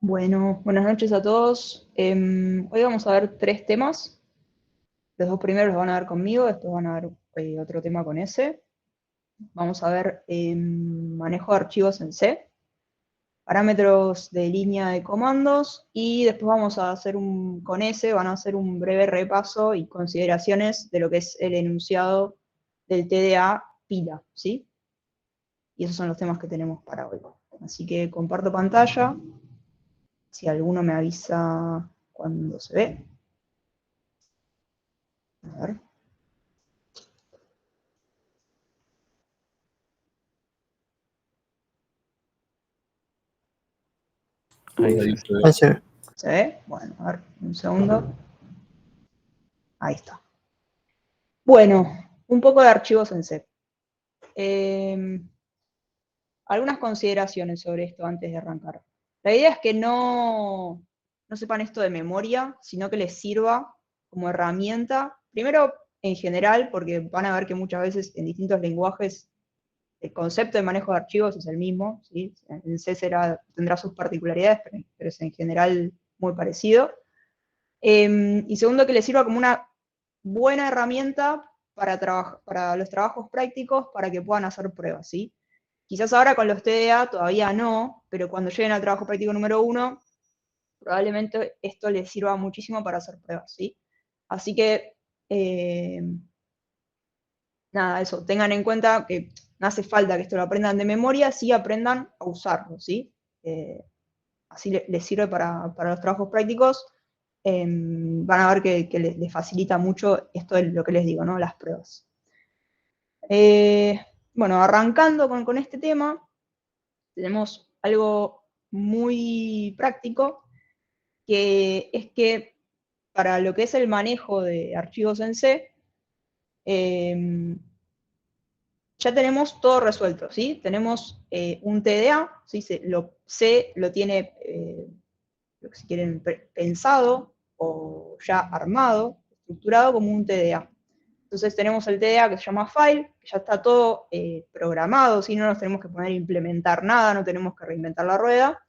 Bueno, buenas noches a todos. Hoy vamos a ver tres temas. Los dos primeros los van a ver conmigo, después van a ver otro tema con S. Vamos a ver manejo de archivos en C, parámetros de línea de comandos y después vamos a hacer con S, van a hacer un breve repaso y consideraciones de lo que es el enunciado del TDA pila, ¿sí? Y esos son los temas que tenemos para hoy. Así que comparto pantalla. Si alguno me avisa cuando se ve. A ver. Ahí se ve. Ahí se ve. ¿Se ve? Bueno, a ver, un segundo. Ahí está. Bueno, un poco de archivos en C. Algunas consideraciones sobre esto antes de arrancar. La idea es que no sepan esto de memoria, sino que les sirva como herramienta. Primero, en general, porque van a ver que muchas veces en distintos lenguajes el concepto de manejo de archivos es el mismo, ¿sí? En C tendrá sus particularidades, pero es en general muy parecido. Y segundo, que les sirva como una buena herramienta para los trabajos prácticos para que puedan hacer pruebas, ¿sí? Quizás ahora con los TDA todavía no, pero cuando lleguen al trabajo práctico número 1, probablemente esto les sirva muchísimo para hacer pruebas, ¿sí? Así que, nada, eso, tengan en cuenta que no hace falta que esto lo aprendan de memoria, sí aprendan a usarlo, ¿sí? Así les sirve para los trabajos prácticos. Van a ver que les facilita mucho esto de lo que les digo, ¿no? Las pruebas. Bueno, arrancando con este tema, tenemos algo muy práctico, que es que para lo que es el manejo de archivos en C, ya tenemos todo resuelto, ¿sí? Tenemos un TDA, ¿sí? C lo tiene, si quieren, pensado o ya armado, estructurado como un TDA. Entonces tenemos el TDA que se llama file, que ya está todo programado, ¿sí? No nos tenemos que poner a implementar nada, no tenemos que reinventar la rueda.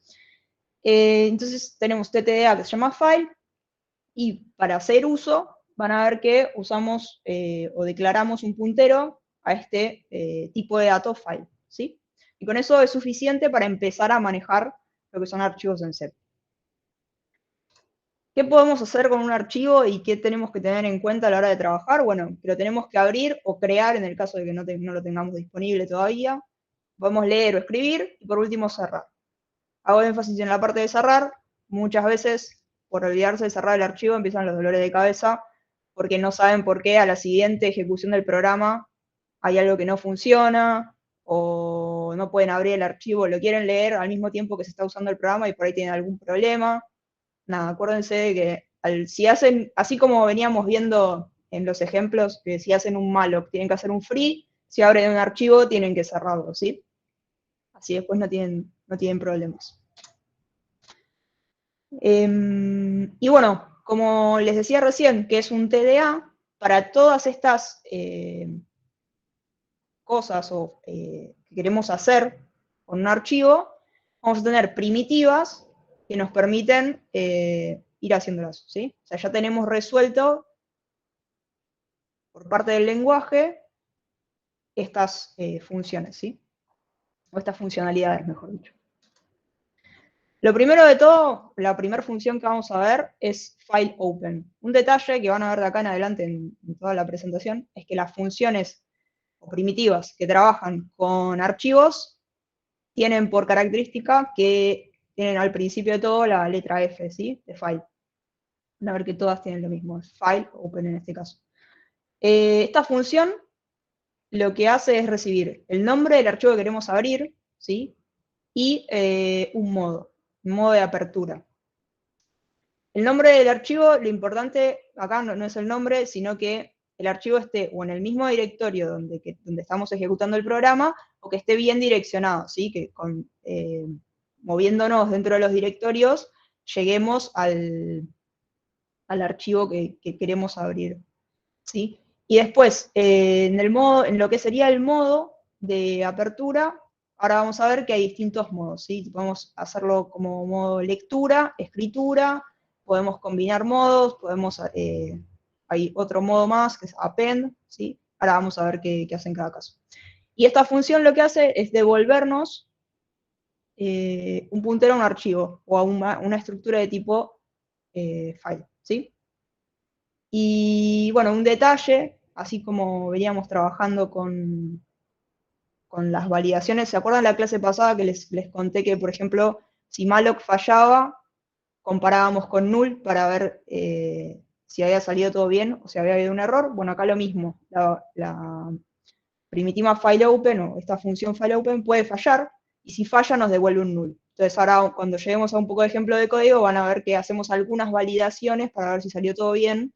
Entonces tenemos este TDA que se llama file, y para hacer uso van a ver que usamos o declaramos un puntero a este tipo de datos file, ¿sí? Y con eso es suficiente para empezar a manejar lo que son archivos en C. ¿Qué podemos hacer con un archivo y qué tenemos que tener en cuenta a la hora de trabajar? Bueno, que lo tenemos que abrir o crear en el caso de que no lo tengamos disponible todavía. Podemos leer o escribir y por último cerrar. Hago énfasis en la parte de cerrar. Muchas veces, por olvidarse de cerrar el archivo, empiezan los dolores de cabeza porque no saben por qué a la siguiente ejecución del programa hay algo que no funciona o no pueden abrir el archivo, lo quieren leer al mismo tiempo que se está usando el programa y por ahí tienen algún problema. Nada, acuérdense de que si hacen, así como veníamos viendo en los ejemplos, que si hacen un malloc tienen que hacer un free, si abren un archivo tienen que cerrarlo, ¿sí? Así después no tienen problemas. Y bueno, como les decía recién, que es un TDA, para todas estas cosas que queremos hacer con un archivo, vamos a tener primitivas que nos permiten ir haciéndolas, ¿sí? O sea, ya tenemos resuelto por parte del lenguaje estas funciones, ¿sí? O estas funcionalidades, mejor dicho. Lo primero de todo, la primera función que vamos a ver es file open. Un detalle que van a ver de acá en adelante en toda la presentación es que las funciones o primitivas que trabajan con archivos tienen por característica que tienen al principio de todo la letra F, ¿sí? De file. Van a ver que todas tienen lo mismo, file open en este caso. Esta función lo que hace es recibir el nombre del archivo que queremos abrir, ¿sí? Y un modo de apertura. El nombre del archivo, lo importante acá no es el nombre, sino que el archivo esté o en el mismo directorio donde estamos ejecutando el programa, o que esté bien direccionado, ¿sí? Que moviéndonos dentro de los directorios, lleguemos al archivo que queremos abrir, ¿sí? Y después, en lo que sería el modo de apertura, ahora vamos a ver que hay distintos modos, ¿sí? Podemos hacerlo como modo lectura, escritura, podemos combinar modos, hay otro modo más que es append, ¿sí? Ahora vamos a ver qué hace en cada caso. Y esta función lo que hace es devolvernos un puntero a un archivo o a una estructura de tipo file, ¿sí? Y bueno, un detalle, así como veníamos trabajando con las validaciones, ¿se acuerdan la clase pasada que les conté que, por ejemplo, si malloc fallaba, comparábamos con null para ver si había salido todo bien o si había habido un error? Bueno, acá lo mismo, la primitiva fileOpen o esta función fileOpen puede fallar, y si falla nos devuelve un null. Entonces ahora cuando lleguemos a un poco de ejemplo de código van a ver que hacemos algunas validaciones para ver si salió todo bien,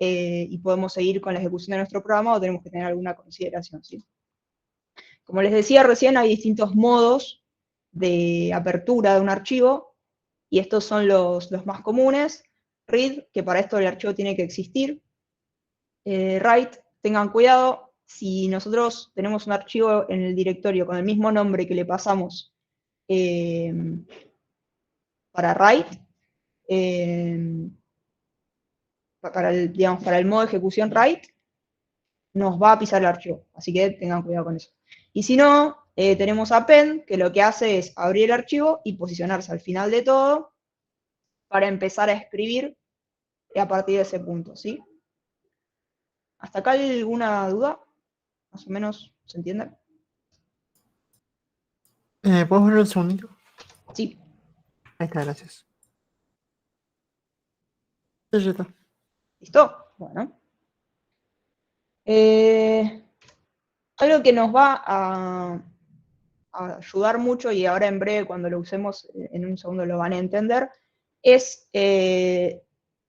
y podemos seguir con la ejecución de nuestro programa o tenemos que tener alguna consideración, ¿sí? Como les decía recién, hay distintos modos de apertura de un archivo, y estos son los más comunes. Read, que para esto el archivo tiene que existir. Write, tengan cuidado, si nosotros tenemos un archivo en el directorio con el mismo nombre que le pasamos para write, digamos, para el modo de ejecución write, nos va a pisar el archivo, así que tengan cuidado con eso. Y si no, tenemos append, que lo que hace es abrir el archivo y posicionarse al final de todo para empezar a escribir a partir de ese punto, ¿sí? ¿Hasta acá alguna duda? Más o menos, ¿se entiende? ¿Puedes ver un segundito? Sí. Ahí está, gracias. Ya está. ¿Listo? Bueno. Algo que nos va a ayudar mucho, y ahora en breve cuando lo usemos en un segundo lo van a entender, es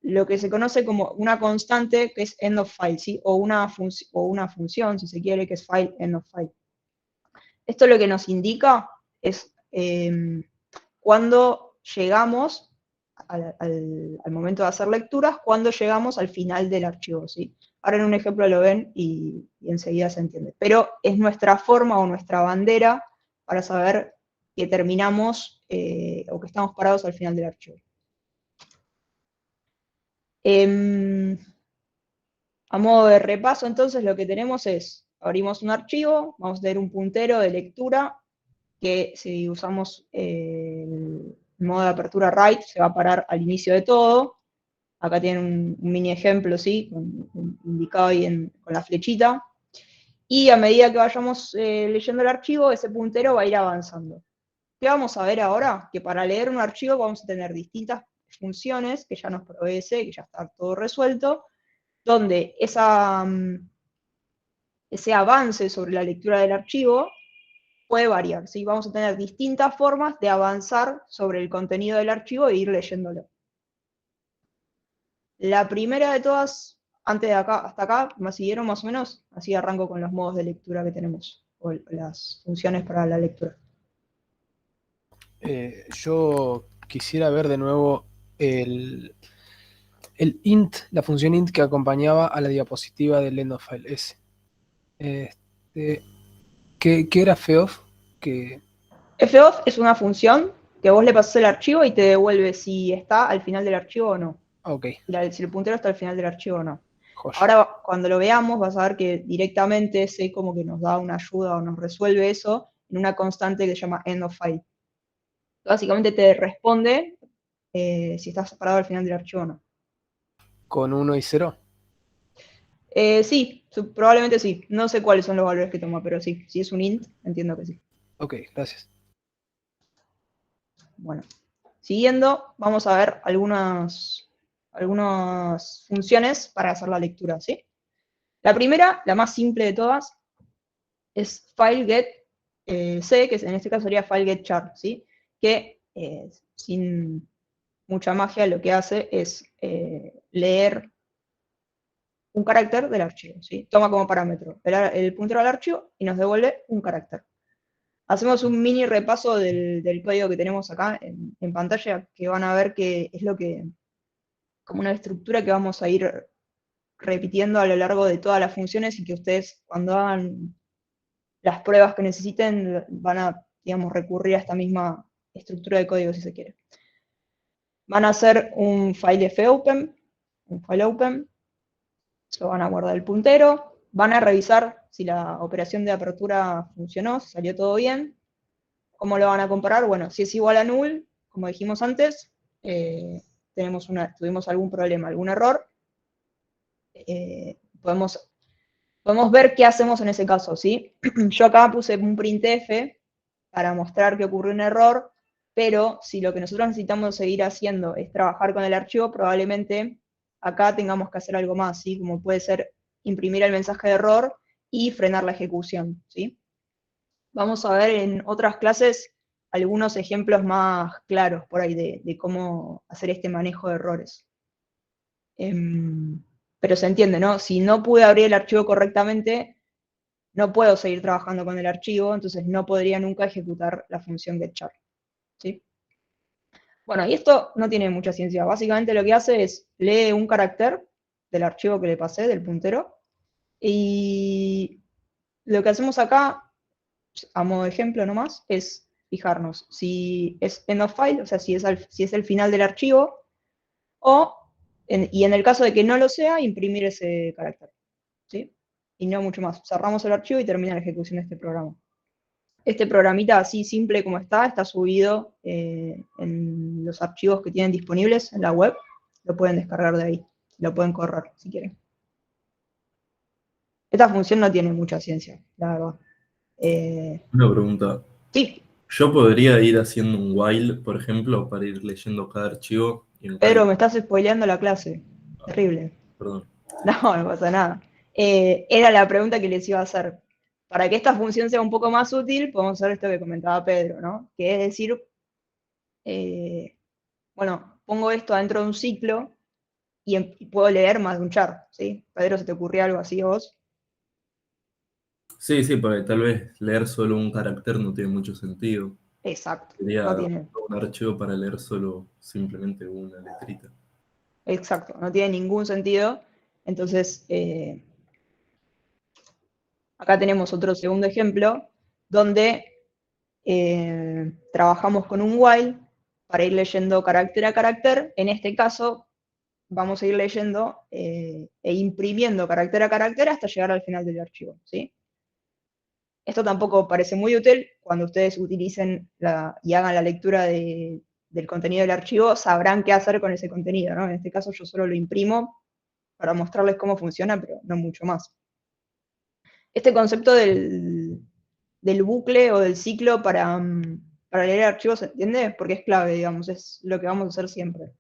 lo que se conoce como una constante que es end of file, ¿sí? O una función, si se quiere, que es file end of file. Esto lo que nos indica es cuando llegamos al momento de hacer lecturas, cuando llegamos al final del archivo, ¿sí? Ahora en un ejemplo lo ven y enseguida se entiende. Pero es nuestra forma o nuestra bandera para saber que terminamos o que estamos parados al final del archivo. A modo de repaso, entonces, lo que tenemos es, abrimos un archivo, vamos a tener un puntero de lectura, que si usamos el modo de apertura write, se va a parar al inicio de todo. Acá tienen un mini ejemplo, ¿sí? Indicado ahí con la flechita. Y a medida que vayamos leyendo el archivo, ese puntero va a ir avanzando. ¿Qué vamos a ver ahora? Que para leer un archivo vamos a tener distintas funciones que ya nos provee C, que ya está todo resuelto, donde ese avance sobre la lectura del archivo puede variar, ¿sí? Vamos a tener distintas formas de avanzar sobre el contenido del archivo e ir leyéndolo. La primera de todas, antes de acá, hasta acá, ¿me siguieron más o menos? Así arranco con los modos de lectura que tenemos, o las funciones para la lectura. Yo quisiera ver de nuevo el int, la función int que acompañaba a la diapositiva del end of file S. ¿Qué era feof? Foff es una función que vos le pasás el archivo y te devuelve si está al final del archivo o no. Ok, Si el puntero está al final del archivo o no. joya. Ahora, cuando lo veamos, vas a ver que directamente C como que nos da una ayuda o nos resuelve eso en una constante que se llama end of file. Básicamente te responde si estás separado al final del archivo o no. ¿Con 1 y 0? Sí, probablemente sí. No sé cuáles son los valores que toma, pero sí. Si es un int, entiendo que sí. Ok, gracias. Bueno, siguiendo, vamos a ver algunas funciones para hacer la lectura, ¿sí? La primera, la más simple de todas, es fileget C, que en este caso sería fileget char, ¿sí? Que sin mucha magia lo que hace es leer un carácter del archivo, ¿sí? Toma como parámetro el puntero al archivo y nos devuelve un carácter. Hacemos un mini repaso del código que tenemos acá en pantalla, que van a ver que es como una estructura que vamos a ir repitiendo a lo largo de todas las funciones, y que ustedes cuando hagan las pruebas que necesiten van a, digamos, recurrir a esta misma estructura de código, si se quiere. Van a hacer un file fopen, lo van a guardar el puntero, van a revisar si la operación de apertura funcionó, si salió todo bien. ¿Cómo lo van a comparar? Bueno, si es igual a null, como dijimos antes, tuvimos algún problema, algún error, podemos ver qué hacemos en ese caso, ¿sí? Yo acá puse un printf para mostrar que ocurrió un error, pero si lo que nosotros necesitamos seguir haciendo es trabajar con el archivo, probablemente acá tengamos que hacer algo más, ¿sí? Como puede ser imprimir el mensaje de error y frenar la ejecución, ¿sí? Vamos a ver en otras clases algunos ejemplos más claros por ahí de cómo hacer este manejo de errores. Pero se entiende, ¿no? Si no pude abrir el archivo correctamente, no puedo seguir trabajando con el archivo, entonces no podría nunca ejecutar la función getChar, ¿sí? Bueno, y esto no tiene mucha ciencia. Básicamente lo que hace es lee un carácter del archivo que le pasé, del puntero, y lo que hacemos acá, a modo de ejemplo nomás, es fijarnos si es end of file, o sea, si es el final del archivo, y en el caso de que no lo sea, imprimir ese carácter, ¿sí? Y no mucho más. Cerramos el archivo y termina la ejecución de este programa. Este programita así simple como está subido en los archivos que tienen disponibles en la web. Lo pueden descargar de ahí. Lo pueden correr si quieren. Esta función no tiene mucha ciencia, la verdad. Una pregunta. Sí, Yo podría ir haciendo un while, por ejemplo, para ir leyendo cada archivo. Y en Pedro, cada... me estás spoileando la clase. Terrible. Perdón. No, no pasa nada. Era la pregunta que les iba a hacer. Para que esta función sea un poco más útil, podemos hacer esto que comentaba Pedro, ¿no? Que es decir, bueno, pongo esto dentro de un ciclo y puedo leer más de un char, ¿sí? Pedro, ¿se te ocurría algo así a vos? Sí, porque tal vez leer solo un carácter no tiene mucho sentido. Exacto, no Sería tiene, un archivo para leer solo simplemente una letrita. exacto, no tiene ningún sentido. Entonces, acá tenemos otro segundo ejemplo, donde trabajamos con un while para ir leyendo carácter a carácter. En este caso, vamos a ir leyendo e imprimiendo carácter a carácter hasta llegar al final del archivo, ¿sí? Esto tampoco parece muy útil. Cuando ustedes utilicen y hagan la lectura del contenido del archivo, sabrán qué hacer con ese contenido, ¿no? En este caso yo solo lo imprimo para mostrarles cómo funciona, pero no mucho más. Este concepto del bucle o del ciclo para leer archivos, ¿se entiende? Porque es clave, digamos, es lo que vamos a hacer siempre.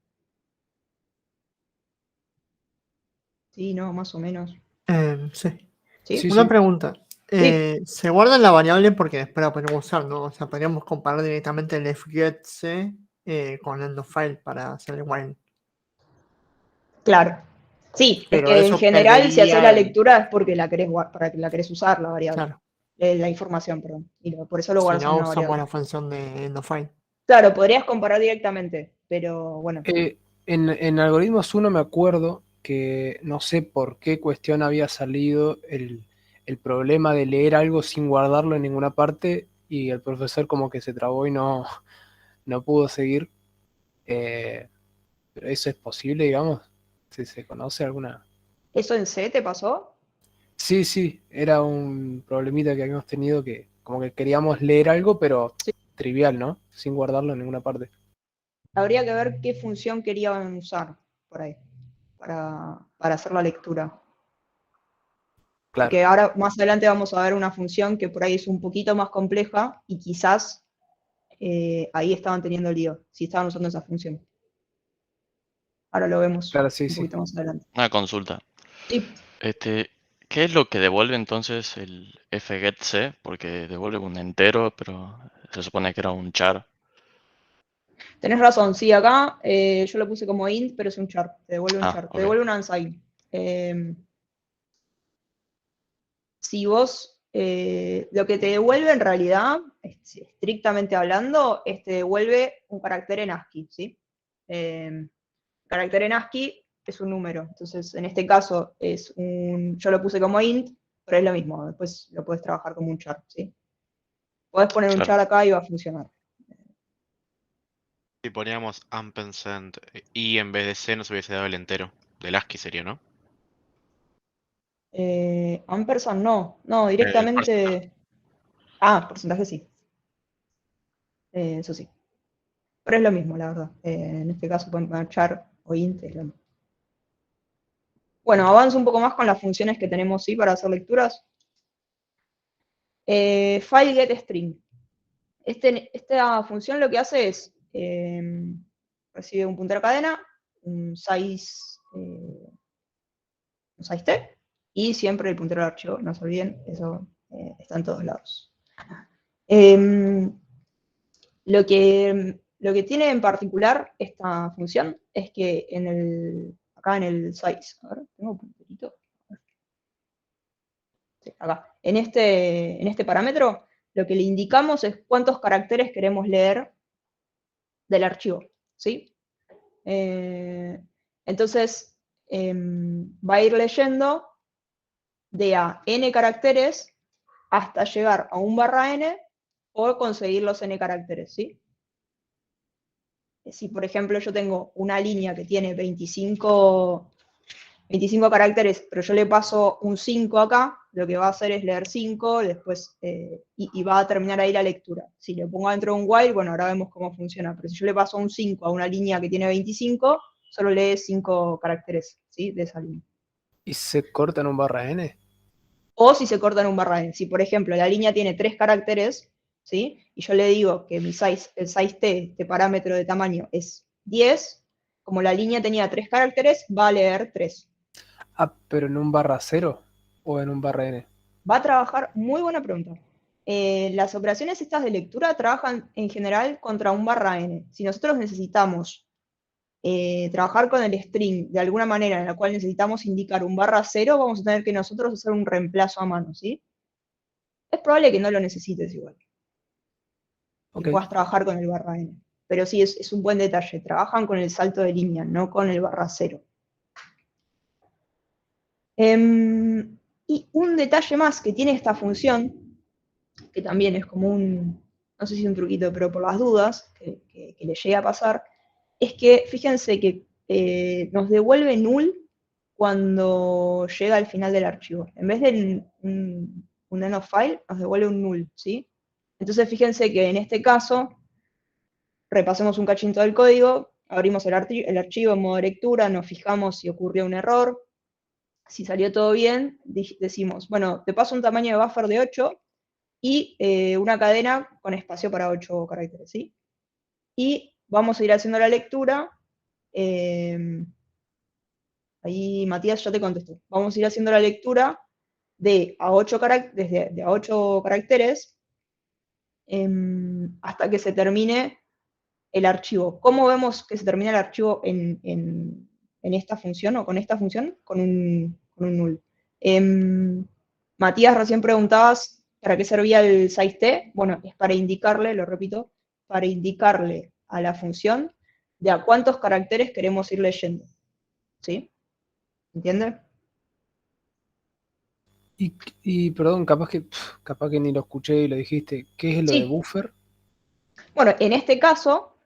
Sí, no, más o menos. Sí. ¿Sí? Una pregunta. Sí, Se guarda la variable porque después la podemos usar, ¿no? O sea, podríamos comparar directamente el fgetC con end of file para hacer el while. claro. Sí, es Pero que en eso general, si haces perdería la el. lectura es porque para que la querés usar, la variable. Claro. La información, perdón. Y por eso lo Si guardas en no una usamos variable. la función de end of file. Claro, podrías comparar directamente, pero bueno. En Algoritmos 1 me acuerdo que no sé por qué cuestión había salido el problema de leer algo sin guardarlo en ninguna parte y el profesor como que se trabó y no pudo seguir. Pero eso es posible, digamos. Si se conoce alguna. ¿Eso en C te pasó? Sí, era un problemita que habíamos tenido que como que queríamos leer algo, pero Sí. trivial, ¿no? Sin guardarlo en ninguna parte. Habría que ver qué función querían usar por ahí, para hacer la lectura. Claro. Porque ahora más adelante vamos a ver una función que por ahí es un poquito más compleja y quizás ahí estaban teniendo el lío, si estaban usando esa función. Ahora lo vemos Claro, sí, un sí. poquito más adelante. Una consulta. Sí, ¿Qué es lo que devuelve entonces el fgetC? Porque devuelve un entero, pero se supone que era un char. tenés razón, sí, acá yo lo puse como int, pero es un char, te devuelve un Ah, char, te ok. devuelve un unsigned. Si vos, lo que te devuelve en realidad, estrictamente hablando, te devuelve un carácter en ASCII, ¿sí? Carácter en ASCII es un número, entonces en este caso yo lo puse como int, pero es lo mismo, después lo puedes trabajar como un char, ¿sí? Podés poner un Claro. char acá y va a funcionar. Si poníamos ampersand y en vez de C nos hubiese dado el entero. Del ASCII sería, ¿no? Ampersand no, no, El directamente. Ah, porcentaje sí. Eso sí. Pero es lo mismo, la verdad. En este caso pueden poner char o int. Es lo mismo. Bueno, avanzo un poco más con las funciones que tenemos sí para hacer lecturas. File get string. Esta función lo que hace es recibe un puntero cadena, un size t, y siempre el puntero del archivo, no se olviden, eso está en todos lados. Lo que tiene en particular esta función es que acá en el size, a ver, tengo un punterito. Sí, acá. En este parámetro, lo que le indicamos es cuántos caracteres queremos leer del archivo, ¿sí? Entonces, va a ir leyendo de a n caracteres hasta llegar a un /n o conseguir los n caracteres, ¿sí? Si, por ejemplo, yo tengo una línea que tiene 25 caracteres, pero yo le paso un 5 acá, lo que va a hacer es leer 5, después, y va a terminar ahí la lectura. Si le pongo dentro de un while, bueno, ahora vemos cómo funciona, pero si yo le paso un 5 a una línea que tiene 25, solo lee 5 caracteres, ¿sí? De esa línea. ¿Y se corta en un /n? O si se corta en un /n. Si, por ejemplo, la línea tiene 3 caracteres, ¿sí? Y yo le digo que el size t, este parámetro de tamaño, es 10, como la línea tenía 3 caracteres, va a leer 3. Ah, pero en un /0 o en un /n. Va a trabajar, muy buena pregunta. Las operaciones estas de lectura trabajan en general contra un /n. Si nosotros necesitamos trabajar con el string de alguna manera en la cual necesitamos indicar un /0, vamos a tener que nosotros hacer un reemplazo a mano, ¿sí? Es probable que no lo necesites igual. Ok. Que puedas trabajar con el /n. Pero sí, es un buen detalle. Trabajan con el salto de línea, no con el /0. Y un detalle más que tiene esta función, que también es como no sé si un truquito, pero por las dudas que le llegue a pasar, es que fíjense que nos devuelve null cuando llega al final del archivo. En vez de un end of file, nos devuelve un null, ¿sí? Entonces fíjense que en este caso, repasemos un cachito del código, abrimos el archivo en modo lectura, nos fijamos si ocurrió un error. Si salió todo bien, decimos, bueno, te paso un tamaño de buffer de 8 y una cadena con espacio para 8 caracteres, ¿sí? Y vamos a ir haciendo la lectura. Ahí Matías ya te contestó. Vamos a ir haciendo la lectura de a 8 caracteres hasta que se termine el archivo. ¿Cómo vemos que se termina el archivo en esta función o con esta función? Con un null. Matías, recién preguntabas para qué servía el size t. Bueno, es para indicarle, lo repito, para indicarle a la función de a cuántos caracteres queremos ir leyendo. ¿Sí? ¿Entiende? Y perdón, capaz que ni lo escuché y lo dijiste. ¿Qué es lo de Sí. buffer? Bueno, en este caso,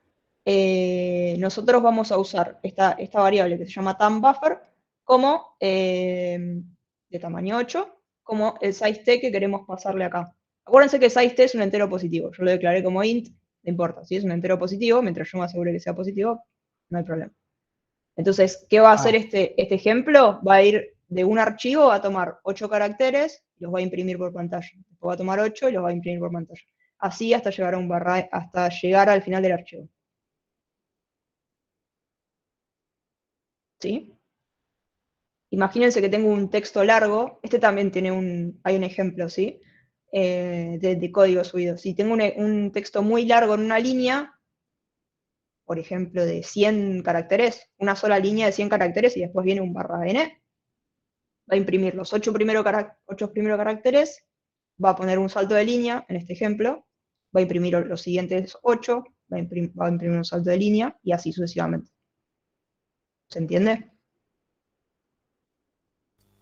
nosotros vamos a usar esta variable que se llama timeBuffer como de tamaño 8, como el size t que queremos pasarle acá. Acuérdense que size t es un entero positivo. Yo lo declaré como int, no importa. Si es un entero positivo, mientras yo me asegure que sea positivo, no hay problema. Entonces, ¿qué va a hacer este ejemplo? Va a ir de un archivo, va a tomar 8 caracteres, los va a imprimir por pantalla. Después va a tomar 8 y los va a imprimir por pantalla. Así hasta llegar a hasta llegar al final del archivo. ¿Sí? Imagínense que tengo un texto largo, este también hay un ejemplo, ¿sí? De código subido. Si tengo un texto muy largo en una línea, por ejemplo, de 100 caracteres, una sola línea de 100 caracteres y después viene un /n, va a imprimir los 8 primeros caracteres, va a poner un salto de línea, en este ejemplo, va a imprimir los siguientes 8, va a imprimir un salto de línea, y así sucesivamente. ¿Se entiende?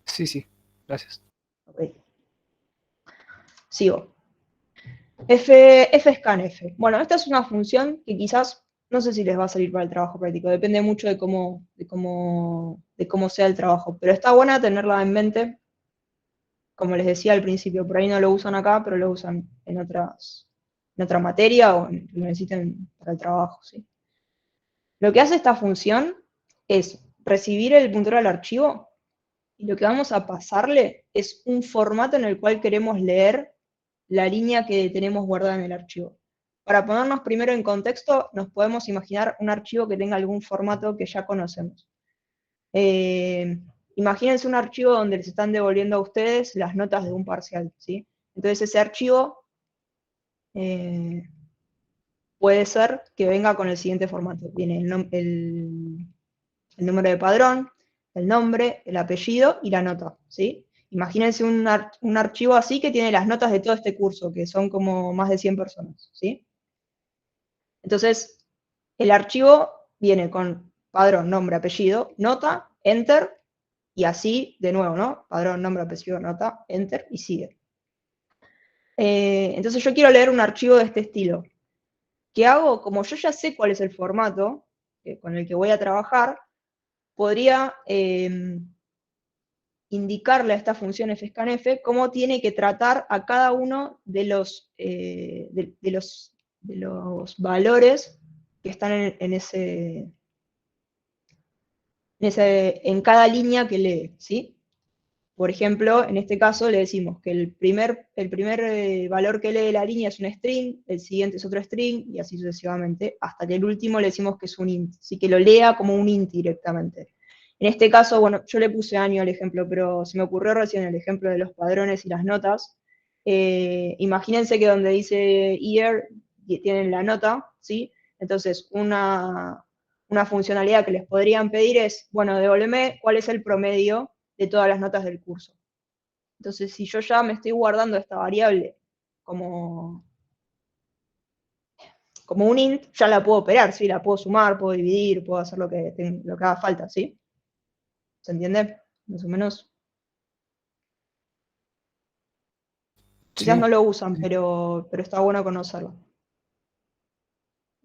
Sí, gracias. Ok. Sigo. fscanf. Bueno, esta es una función que quizás, no sé si les va a salir para el trabajo práctico, depende mucho de cómo sea el trabajo, pero está buena tenerla en mente. Como les decía al principio, por ahí no lo usan acá, pero lo usan en otra materia o lo necesiten para el trabajo, ¿sí? Lo que hace esta función es recibir el puntero al archivo y lo que vamos a pasarle es un formato en el cual queremos leer la línea que tenemos guardada en el archivo. Para ponernos primero en contexto, nos podemos imaginar un archivo que tenga algún formato que ya conocemos. Imagínense un archivo donde les están devolviendo a ustedes las notas de un parcial, ¿sí? Entonces ese archivo puede ser que venga con el siguiente formato. Viene el número de padrón, el nombre, el apellido y la nota, ¿sí? Imagínense un archivo así que tiene las notas de todo este curso, que son como más de 100 personas, ¿sí? Entonces, el archivo viene con padrón, nombre, apellido, nota, enter, y así de nuevo, ¿no? Padrón, nombre, apellido, nota, enter, y sigue. Entonces yo quiero leer un archivo de este estilo. ¿Qué hago? Como yo ya sé cuál es el formato con el que voy a trabajar, podría indicarle a esta función fscanf cómo tiene que tratar a cada uno de los valores que están en cada línea que lee, ¿sí? Por ejemplo, en este caso le decimos que el primer valor que lee la línea es un string, el siguiente es otro string, y así sucesivamente, hasta que el último le decimos que es un int, así que lo lea como un int directamente. En este caso, bueno, yo le puse año al ejemplo, pero se me ocurrió recién el ejemplo de los padrones y las notas. Imagínense que donde dice year tienen la nota, ¿sí? Entonces, una funcionalidad que les podrían pedir es, bueno, devuélveme cuál es el promedio de todas las notas del curso. Entonces, si yo ya me estoy guardando esta variable como un int, ya la puedo operar, ¿sí? La puedo sumar, puedo dividir, puedo hacer lo que haga falta, ¿sí? ¿Se entiende? Más o menos. Quizás Sí. no lo usan, pero está bueno conocerlo.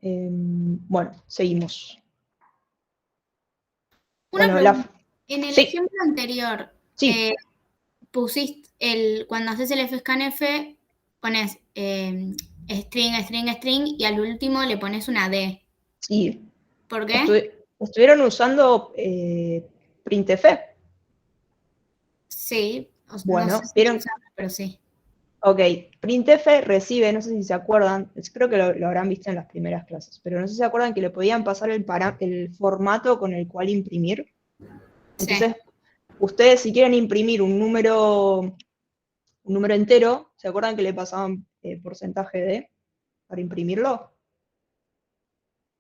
Bueno, seguimos. Una Bueno, pregunta. En el sí, ejemplo anterior, sí, pusiste cuando haces el fscanf, pones string, y al último le pones una D. sí. ¿Por qué? Estuvieron usando printf. Sí, no Bueno, sé si vieron. usarlo, pero sí. Ok, printf recibe, no sé si se acuerdan, creo que lo habrán visto en las primeras clases, pero no sé si se acuerdan que le podían pasar el formato con el cual imprimir. Entonces, Sí. ustedes si quieren imprimir un número entero, ¿se acuerdan que le pasaban porcentaje de para imprimirlo?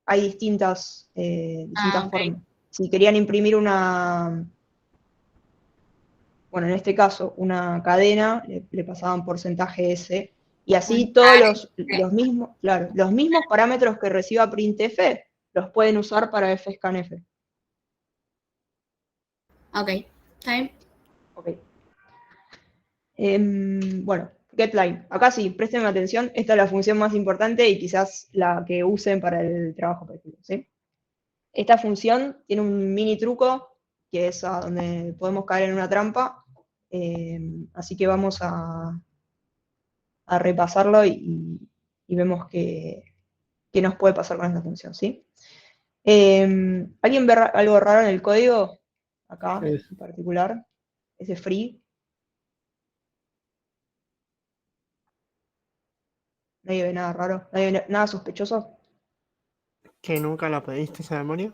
Hay distintas Ok. formas. Si querían imprimir bueno, en este caso, una cadena, le pasaban porcentaje S, y así todos los mismos, claro, los mismos parámetros que reciba printf los pueden usar para fscanf. Ok, está bien. Ok. Bueno, getLine. Acá sí, presten atención, esta es la función más importante y quizás la que usen para el trabajo práctico, ¿sí? Esta función tiene un mini truco, que es a donde podemos caer en una trampa, así que vamos a repasarlo y vemos qué nos puede pasar con esta función, ¿sí? ¿Alguien ve algo raro en el código? Acá, Sí. en particular. Ese free. Nadie ve nada raro. Nadie ve nada sospechoso. ¿Que nunca la pediste esa memoria?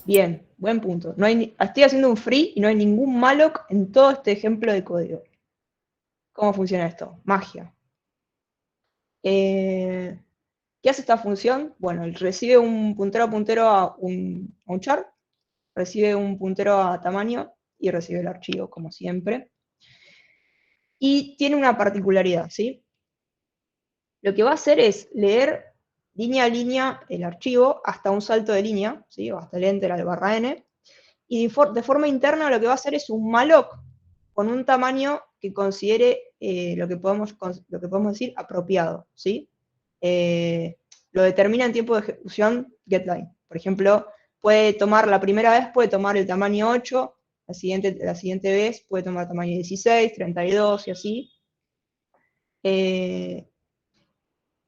Bien, buen punto. Estoy haciendo un free y no hay ningún malloc en todo este ejemplo de código. ¿Cómo funciona esto? Magia. ¿Qué hace esta función? Bueno, recibe un puntero a puntero a un char, recibe un puntero a tamaño y recibe el archivo, como siempre. Y tiene una particularidad, ¿sí? Lo que va a hacer es leer línea a línea el archivo hasta un salto de línea, ¿sí? O hasta el enter al /n, y de forma interna lo que va a hacer es un malloc con un tamaño que considere lo que podemos decir apropiado, ¿sí? Lo determina en tiempo de ejecución getLine. Por ejemplo, la primera vez puede tomar el tamaño 8, la siguiente vez puede tomar tamaño 16, 32 y así.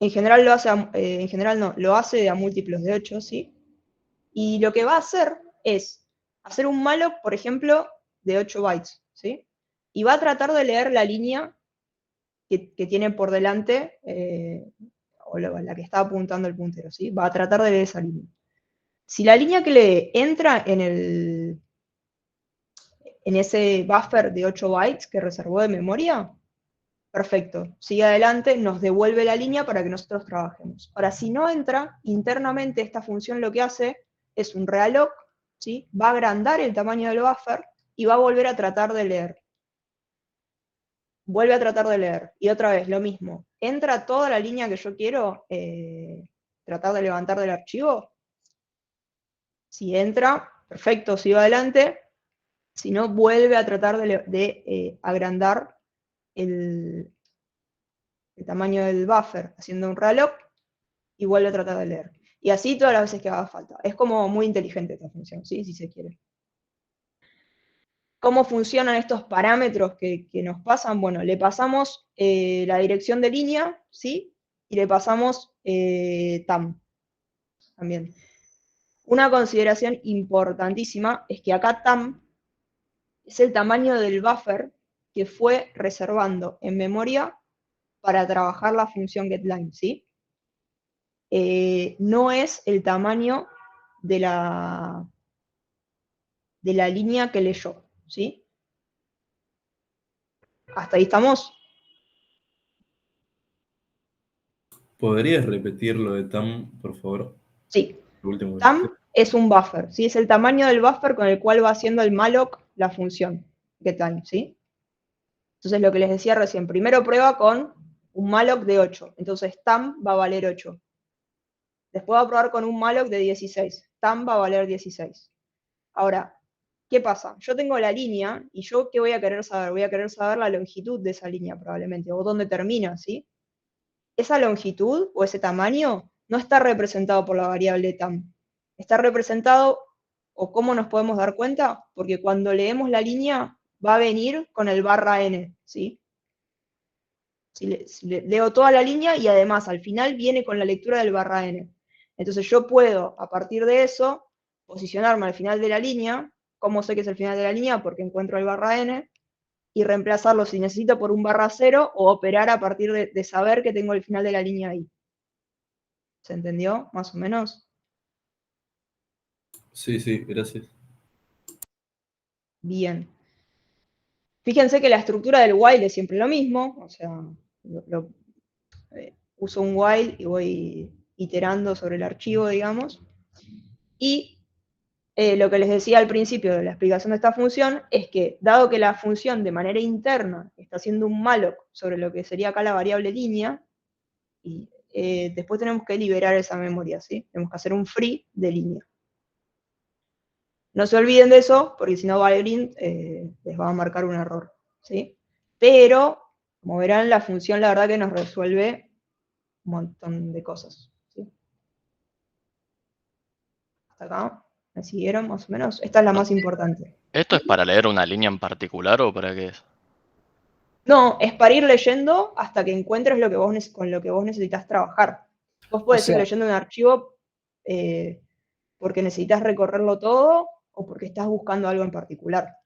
En general lo hace de a múltiplos de 8, ¿sí? Y lo que va a hacer es hacer un malloc, por ejemplo, de 8 bytes, ¿sí? Y va a tratar de leer la línea que tiene por delante, o la que está apuntando el puntero, ¿sí? Va a tratar de leer esa línea. Si la línea que lee entra en ese buffer de 8 bytes que reservó de memoria, perfecto, sigue adelante, nos devuelve la línea para que nosotros trabajemos. Ahora, si no entra, internamente esta función lo que hace es un realloc, ¿sí? Va a agrandar el tamaño del buffer y va a volver a tratar de leer. Vuelve a tratar de leer. Y otra vez, lo mismo. Entra toda la línea que yo quiero tratar de levantar del archivo. Si entra, perfecto, sigo adelante. Si no, vuelve a tratar de agrandar el tamaño del buffer, haciendo un realloc, y vuelve a tratar de leer. Y así todas las veces que haga falta. Es como muy inteligente esta función, ¿sí? Si se quiere. ¿Cómo funcionan estos parámetros que nos pasan? Bueno, le pasamos la dirección de línea, ¿sí? Y le pasamos TAM también. Una consideración importantísima es que acá TAM es el tamaño del buffer que fue reservando en memoria para trabajar la función getLine, ¿sí? No es el tamaño de la línea que leyó, ¿sí? ¿Hasta ahí estamos? ¿Podrías repetir lo de TAM, por favor? Sí. Lo último que TAM dijiste. es un buffer, ¿sí? Es el tamaño del buffer con el cual va haciendo el malloc la función getTime, ¿sí? Entonces lo que les decía recién, primero prueba con un malloc de 8, entonces TAM va a valer 8. Después va a probar con un malloc de 16, TAM va a valer 16. Ahora, ¿qué pasa? Yo tengo la línea, y yo ¿qué voy a querer saber? Voy a querer saber la longitud de esa línea probablemente, o dónde termina, ¿sí? Esa longitud o ese tamaño no está representado por la variable TAM. Está representado, o cómo nos podemos dar cuenta, porque cuando leemos la línea va a venir con el /n, ¿sí? Si leo toda la línea y además al final viene con la lectura del /n. Entonces yo puedo, a partir de eso, posicionarme al final de la línea. ¿Cómo sé que es el final de la línea? Porque encuentro el /n, y reemplazarlo si necesito por un /0 o operar a partir de saber que tengo el final de la línea ahí. ¿Se entendió? Más o menos. Sí, gracias. Bien. Fíjense que la estructura del while es siempre lo mismo, o sea, uso un while y voy iterando sobre el archivo, digamos. Y lo que les decía al principio de la explicación de esta función es que, dado que la función de manera interna está haciendo un malloc sobre lo que sería acá la variable línea, y después tenemos que liberar esa memoria, ¿sí? Tenemos que hacer un free de línea. No se olviden de eso, porque si no Valgrind les va a marcar un error, ¿sí? Pero, como verán, la función la verdad que nos resuelve un montón de cosas, ¿sí? Hasta acá, ¿me siguieron más o menos? Esta es la más importante. ¿Esto es para leer una línea en particular o para qué es? No, es para ir leyendo hasta que encuentres con lo que vos necesitas trabajar. Vos podés ir leyendo un archivo porque necesitas recorrerlo todo o porque estás buscando algo en particular.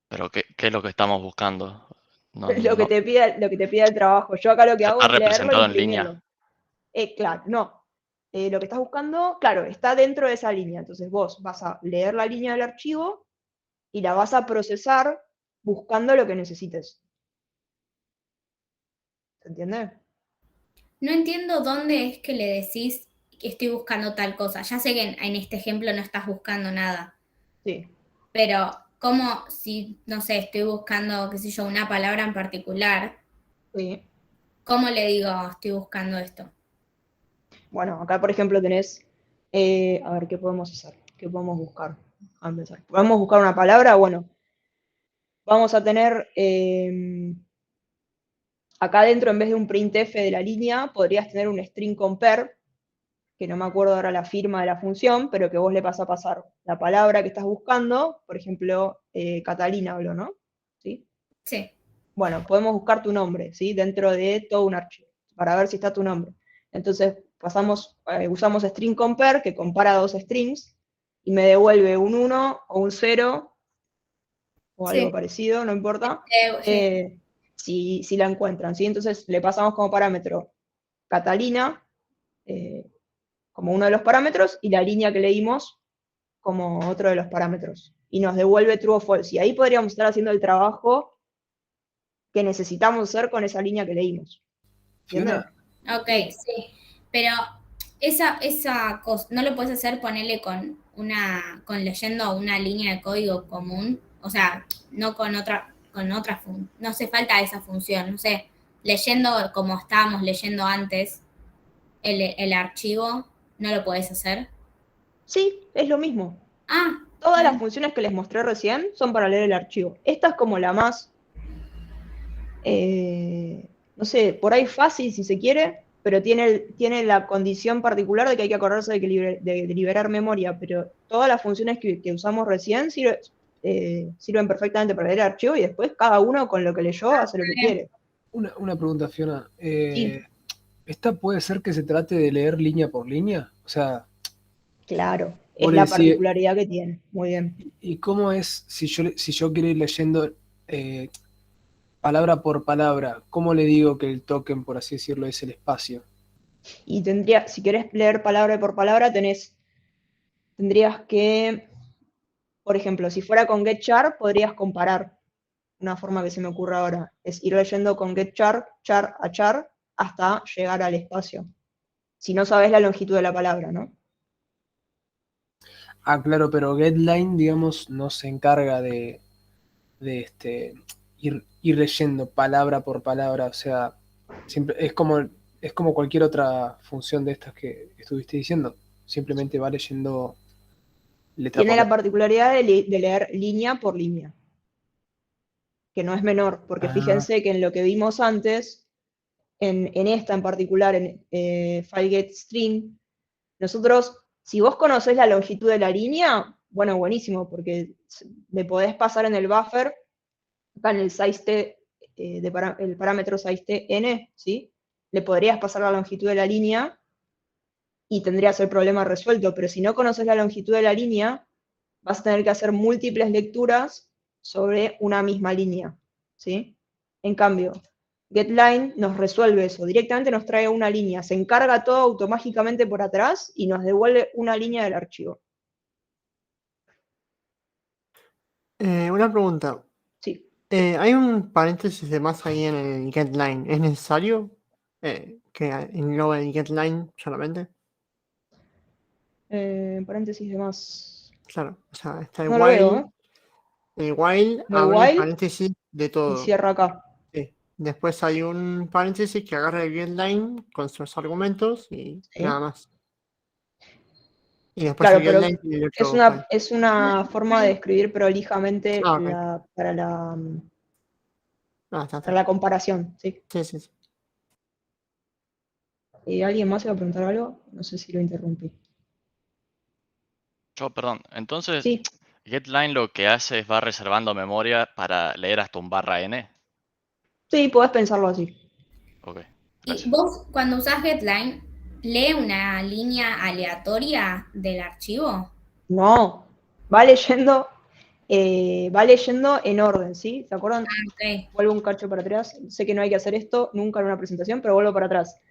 ¿Pero qué es lo que estamos buscando? No, Lo que no. te pida el trabajo. Yo acá lo que hago ¿Está es leerlo e representado en línea? imprimirlo. Claro, no. Lo que estás buscando, claro, está dentro de esa línea. Entonces vos vas a leer la línea del archivo y la vas a procesar buscando lo que necesites. ¿Se entiende? No entiendo dónde es que le decís que estoy buscando tal cosa. Ya sé que en este ejemplo no estás buscando nada. Sí. Pero, ¿cómo si, no sé, estoy buscando, qué sé yo, una palabra en particular? Sí. ¿Cómo le digo, estoy buscando esto? Bueno, acá por ejemplo tenés, a ver, ¿qué podemos hacer? ¿Qué podemos buscar? A empezar. ¿Podemos buscar una palabra? Bueno, vamos a tener acá dentro, en vez de un printf de la línea, podrías tener un string compare, que no me acuerdo ahora la firma de la función, pero que vos le vas a pasar la palabra que estás buscando, por ejemplo, Catalina habló, ¿no? ¿Sí? Sí. Bueno, podemos buscar tu nombre, ¿sí? Dentro de todo un archivo, para ver si está tu nombre. Entonces, usamos string compare, que compara dos strings, y me devuelve un 1 o un 0, o algo Sí. parecido, no importa, Sí. si la encuentran, ¿sí? Entonces, le pasamos como parámetro Catalina, como uno de los parámetros, y la línea que leímos como otro de los parámetros. Y nos devuelve true o false. Y ahí podríamos estar haciendo el trabajo que necesitamos hacer con esa línea que leímos. ¿Entienden? Fiona, Ok, sí. Pero esa cosa, ¿no lo puedes hacer ponerle con leyendo una línea de código común? O sea, no con otra función. No hace falta esa función. No sé, leyendo como estábamos leyendo antes el archivo, ¿no lo puedes hacer? Sí, es lo mismo. Ah, Todas está las bien. funciones que les mostré recién son para leer el archivo. Esta es como la más, no sé, por ahí fácil si se quiere, pero tiene la condición particular de que hay que acordarse de liberar memoria, pero todas las funciones que usamos recién sirven perfectamente para leer el archivo y después cada uno con lo que leyó hace lo que quiere. una pregunta, Fiona. Sí, ¿Esta puede ser que se trate de leer línea por línea? O sea, claro, es vos le la decís, particularidad que tiene. Muy bien. ¿y cómo es si yo quiero ir leyendo palabra por palabra? ¿Cómo le digo que el token, por así decirlo, es el espacio? Y si querés leer palabra por palabra, tendrías que, por ejemplo, si fuera con getchar, podrías comparar. Una forma que se me ocurre ahora es ir leyendo con getchar, char a char, hasta llegar al espacio. Si no sabes la longitud de la palabra, ¿no? Ah, claro, pero Getline, digamos, no se encarga ir leyendo palabra por palabra. O sea, siempre es como cualquier otra función de estas que estuviste diciendo. Simplemente va leyendo letra Tiene por la letra. particularidad de leer línea por línea, que no es menor, porque Ah, fíjense que en lo que vimos antes, en esta en particular, en FileGetString, nosotros, si vos conocés la longitud de la línea, bueno, buenísimo, porque le podés pasar en el buffer, acá en el size el parámetro size_n, ¿sí? Le podrías pasar la longitud de la línea y tendrías el problema resuelto, pero si no conoces la longitud de la línea, vas a tener que hacer múltiples lecturas sobre una misma línea, ¿sí? En cambio, getLine nos resuelve eso, directamente nos trae una línea, se encarga todo automáticamente por atrás y nos devuelve una línea del archivo. Una pregunta. Sí. Hay un paréntesis de más ahí en el getLine. ¿Es necesario que englobe el getLine solamente? Paréntesis de más. Claro, o sea, está el No lo veo, while. ¿eh? El while Como el abre el while paréntesis de y todo. cierra acá. Sí. Después hay un paréntesis que agarra el getLine con sus argumentos y nada ¿Sí? más. Y después el Claro, pero getLine tiene el es otro una, while. es una forma de escribir prolijamente Ah, ok. Ah, para la comparación, ¿sí? Sí, sí, sí. ¿Alguien más iba a preguntar algo? No sé si lo interrumpí. Perdón. Entonces, Sí, getLine lo que hace es va reservando memoria para leer hasta un barra n. sí, podés pensarlo así. Ok, Y gracias. vos, cuando usás Getline, ¿lee una línea aleatoria del archivo? No, va leyendo en orden, ¿sí? ¿Se acuerdan? Ok. Vuelvo un cacho para atrás. Sé que no hay que hacer esto nunca en una presentación, pero vuelvo para atrás.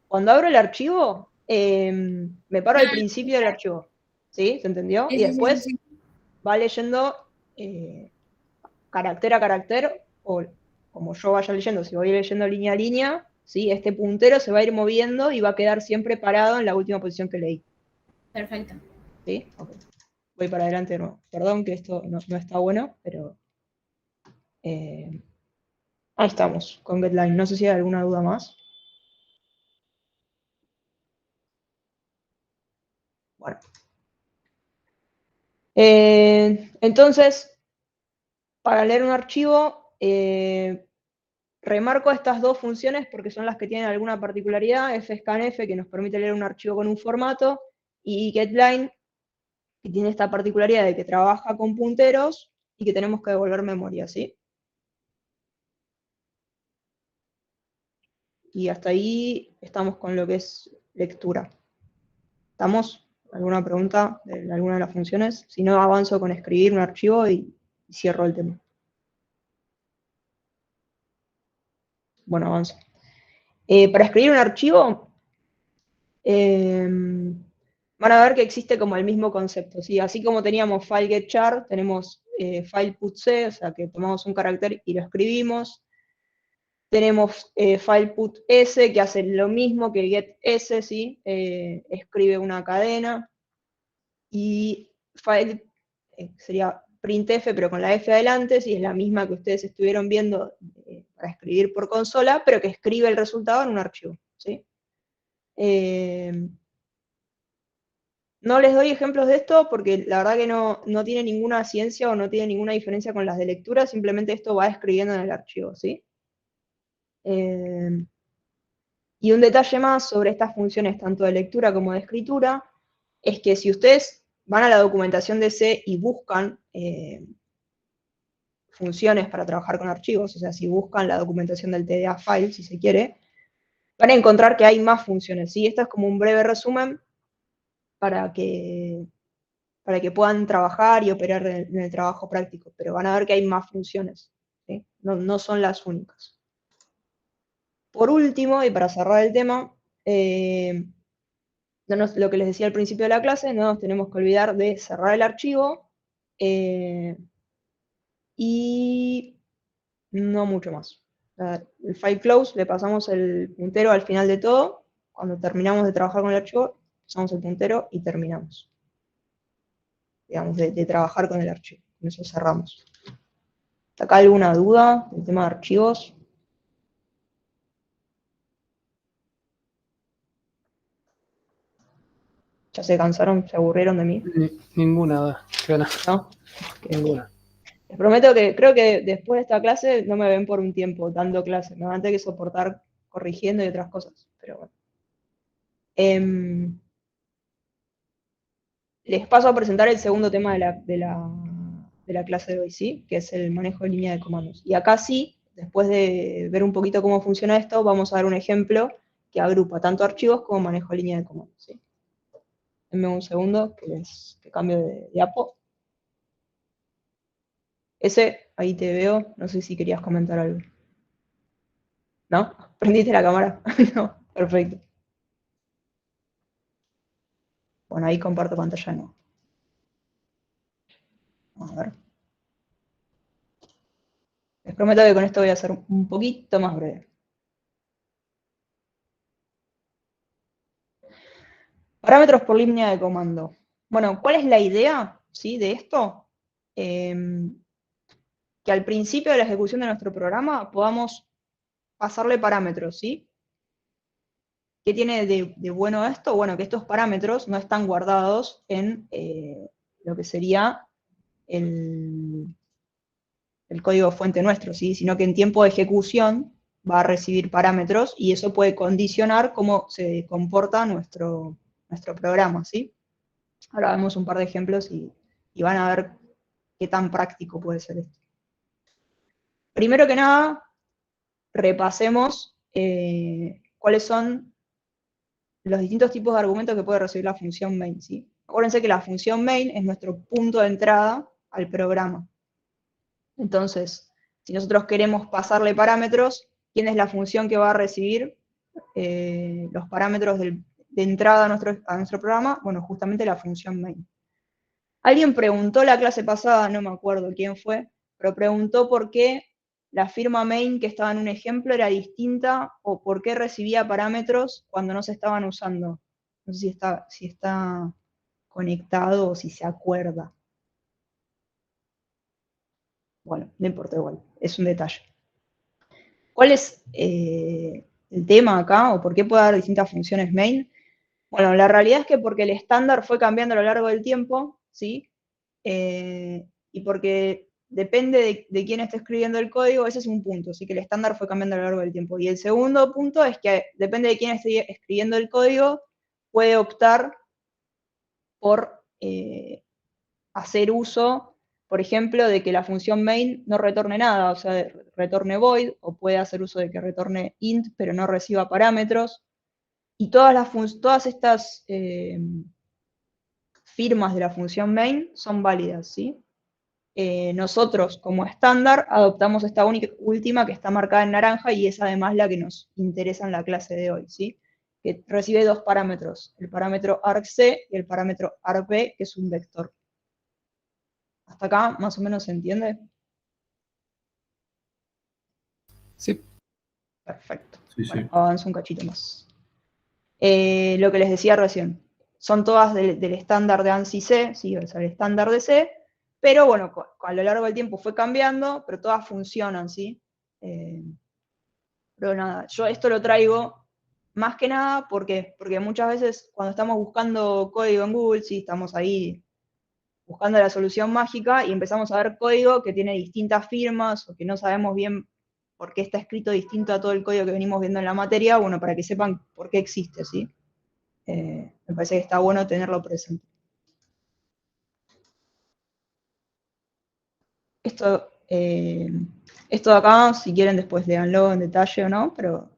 Cuando abro el archivo, me paro No, al principio del archivo, ¿sí? ¿Se entendió? sí, Y sí, sí, sí, después sí. va leyendo carácter a carácter, o como yo vaya leyendo, si voy leyendo línea a línea, ¿sí? Este puntero se va a ir moviendo y va a quedar siempre parado en la última posición que leí. Perfecto. ¿Sí? Okay. Voy para adelante de nuevo. Perdón que esto no está bueno, pero ahí estamos con Getline. No sé si hay alguna duda más. Bueno. Entonces, Para leer un archivo, remarco estas dos funciones porque son las que tienen alguna particularidad. fscanf, que nos permite leer un archivo con un formato, y getLine, que tiene esta particularidad de que trabaja con punteros y que tenemos que devolver memoria, ¿sí? Y hasta ahí estamos con lo que es lectura. ¿Estamos? ¿Alguna pregunta de alguna de las funciones? Si no, avanzo con escribir un archivo y cierro el tema. Bueno, avanzo. Para escribir un archivo, van a ver que existe como el mismo concepto, ¿sí? Así como teníamos file getChar, tenemos file putC, o sea que tomamos un carácter y lo escribimos. Tenemos file putS, que hace lo mismo que getS, ¿sí? Escribe una cadena. Y file sería printf, pero con la F adelante, ¿sí? Es la misma que ustedes estuvieron viendo para escribir por consola, pero que escribe el resultado en un archivo, ¿sí? No les doy ejemplos de esto porque la verdad que no tiene ninguna ciencia o no tiene ninguna diferencia con las de lectura, simplemente esto va escribiendo en el archivo, ¿sí? Y un detalle más sobre estas funciones tanto de lectura como de escritura es que si ustedes van a la documentación de C y buscan funciones para trabajar con archivos, o sea, si buscan la documentación del TDA file, si se quiere, van a encontrar que hay más funciones, ¿sí? Esto es como un breve resumen para que puedan trabajar y operar en el trabajo práctico, pero van a ver que hay más funciones, ¿sí? No son las únicas. Por último, y para cerrar el tema, lo que les decía al principio de la clase, no nos tenemos que olvidar de cerrar el archivo y no mucho más. El file close, le pasamos el puntero al final de todo. Cuando terminamos de trabajar con el archivo, pasamos el puntero y terminamos. Digamos, de trabajar con el archivo. Con eso cerramos. ¿Está acá alguna duda del tema de archivos? ¿Ya se cansaron, se aburrieron de mí? Ninguna, ¿No? ninguna. Les prometo que creo que después de esta clase no me ven por un tiempo dando clases. Me van a tener que soportar corrigiendo y otras cosas. Pero bueno. Les paso a presentar el segundo tema de la clase de hoy, ¿sí? Que es el manejo de línea de comandos. Y acá sí, después de ver un poquito cómo funciona esto, vamos a dar un ejemplo que agrupa tanto archivos como manejo de línea de comandos, ¿sí? Denme un segundo que cambio de diapo. Ahí te veo, no sé si querías comentar algo. ¿No? ¿Prendiste la cámara? No, perfecto. Bueno, ahí comparto pantalla de nuevo. Vamos a ver. Les prometo que con esto voy a ser un poquito más breve. Parámetros por línea de comando. Bueno, ¿cuál es la idea, ¿sí, de esto? Que al principio de la ejecución de nuestro programa podamos pasarle parámetros, ¿sí? ¿Qué tiene de bueno esto? Bueno, que estos parámetros no están guardados en lo que sería el código fuente nuestro, ¿sí? Sino que en tiempo de ejecución va a recibir parámetros y eso puede condicionar cómo se comporta nuestro programa, ¿sí? Ahora vemos un par de ejemplos y van a ver qué tan práctico puede ser esto. Primero que nada, repasemos cuáles son los distintos tipos de argumentos que puede recibir la función main, ¿sí? Acuérdense que la función main es nuestro punto de entrada al programa. Entonces, si nosotros queremos pasarle parámetros, ¿quién es la función que va a recibir los parámetros de entrada a nuestro programa? Bueno, justamente la función main. Alguien preguntó la clase pasada, no me acuerdo quién fue, pero preguntó por qué la firma main que estaba en un ejemplo era distinta o por qué recibía parámetros cuando no se estaban usando. No sé si está conectado o si se acuerda. Bueno, no importa igual, es un detalle. ¿Cuál es el tema acá o por qué puede haber distintas funciones main? Bueno, la realidad es que porque el estándar fue cambiando a lo largo del tiempo, ¿sí? Y porque depende de quién esté escribiendo el código, ese es un punto, así que el estándar fue cambiando a lo largo del tiempo. Y el segundo punto es que depende de quién esté escribiendo el código, puede optar por hacer uso, por ejemplo, de que la función main no retorne nada, o sea, retorne void, o puede hacer uso de que retorne int, pero no reciba parámetros. Y todas estas firmas de la función main son válidas, ¿sí? Nosotros, como estándar, adoptamos esta última que está marcada en naranja y es además la que nos interesa en la clase de hoy, ¿sí? Que recibe dos parámetros, el parámetro argc y el parámetro argb, que es un vector. ¿Hasta acá más o menos se entiende? Sí. Perfecto. Sí, Bueno, sí. avanzo un cachito más. Lo que les decía recién, son todas del estándar de ANSI C, ¿sí? O sea, el estándar de C, pero bueno, a lo largo del tiempo fue cambiando, pero todas funcionan, ¿sí? Pero nada, yo esto lo traigo más que nada porque muchas veces cuando estamos buscando código en Google, sí, estamos ahí buscando la solución mágica y empezamos a ver código que tiene distintas firmas o que no sabemos bien por qué está escrito distinto a todo el código que venimos viendo en la materia, bueno, para que sepan por qué existe, ¿sí? Me parece que está bueno tenerlo presente. Esto de acá, si quieren después leanlo en detalle o no, pero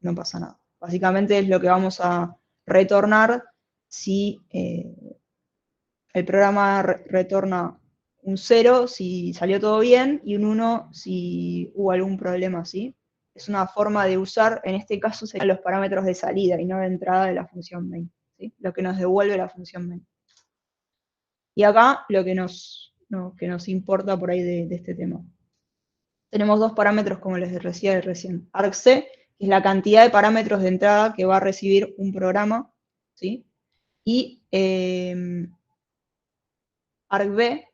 no pasa nada. Básicamente es lo que vamos a retornar si el programa retorna un 0 si salió todo bien y un 1 si hubo algún problema, ¿sí? Es una forma de usar, en este caso serían los parámetros de salida y no de entrada de la función main, ¿sí? Lo que nos devuelve la función main. Y acá lo que nos importa por ahí de este tema. Tenemos dos parámetros, como les decía recién. argc, que es la cantidad de parámetros de entrada que va a recibir un programa, ¿sí? Y argv,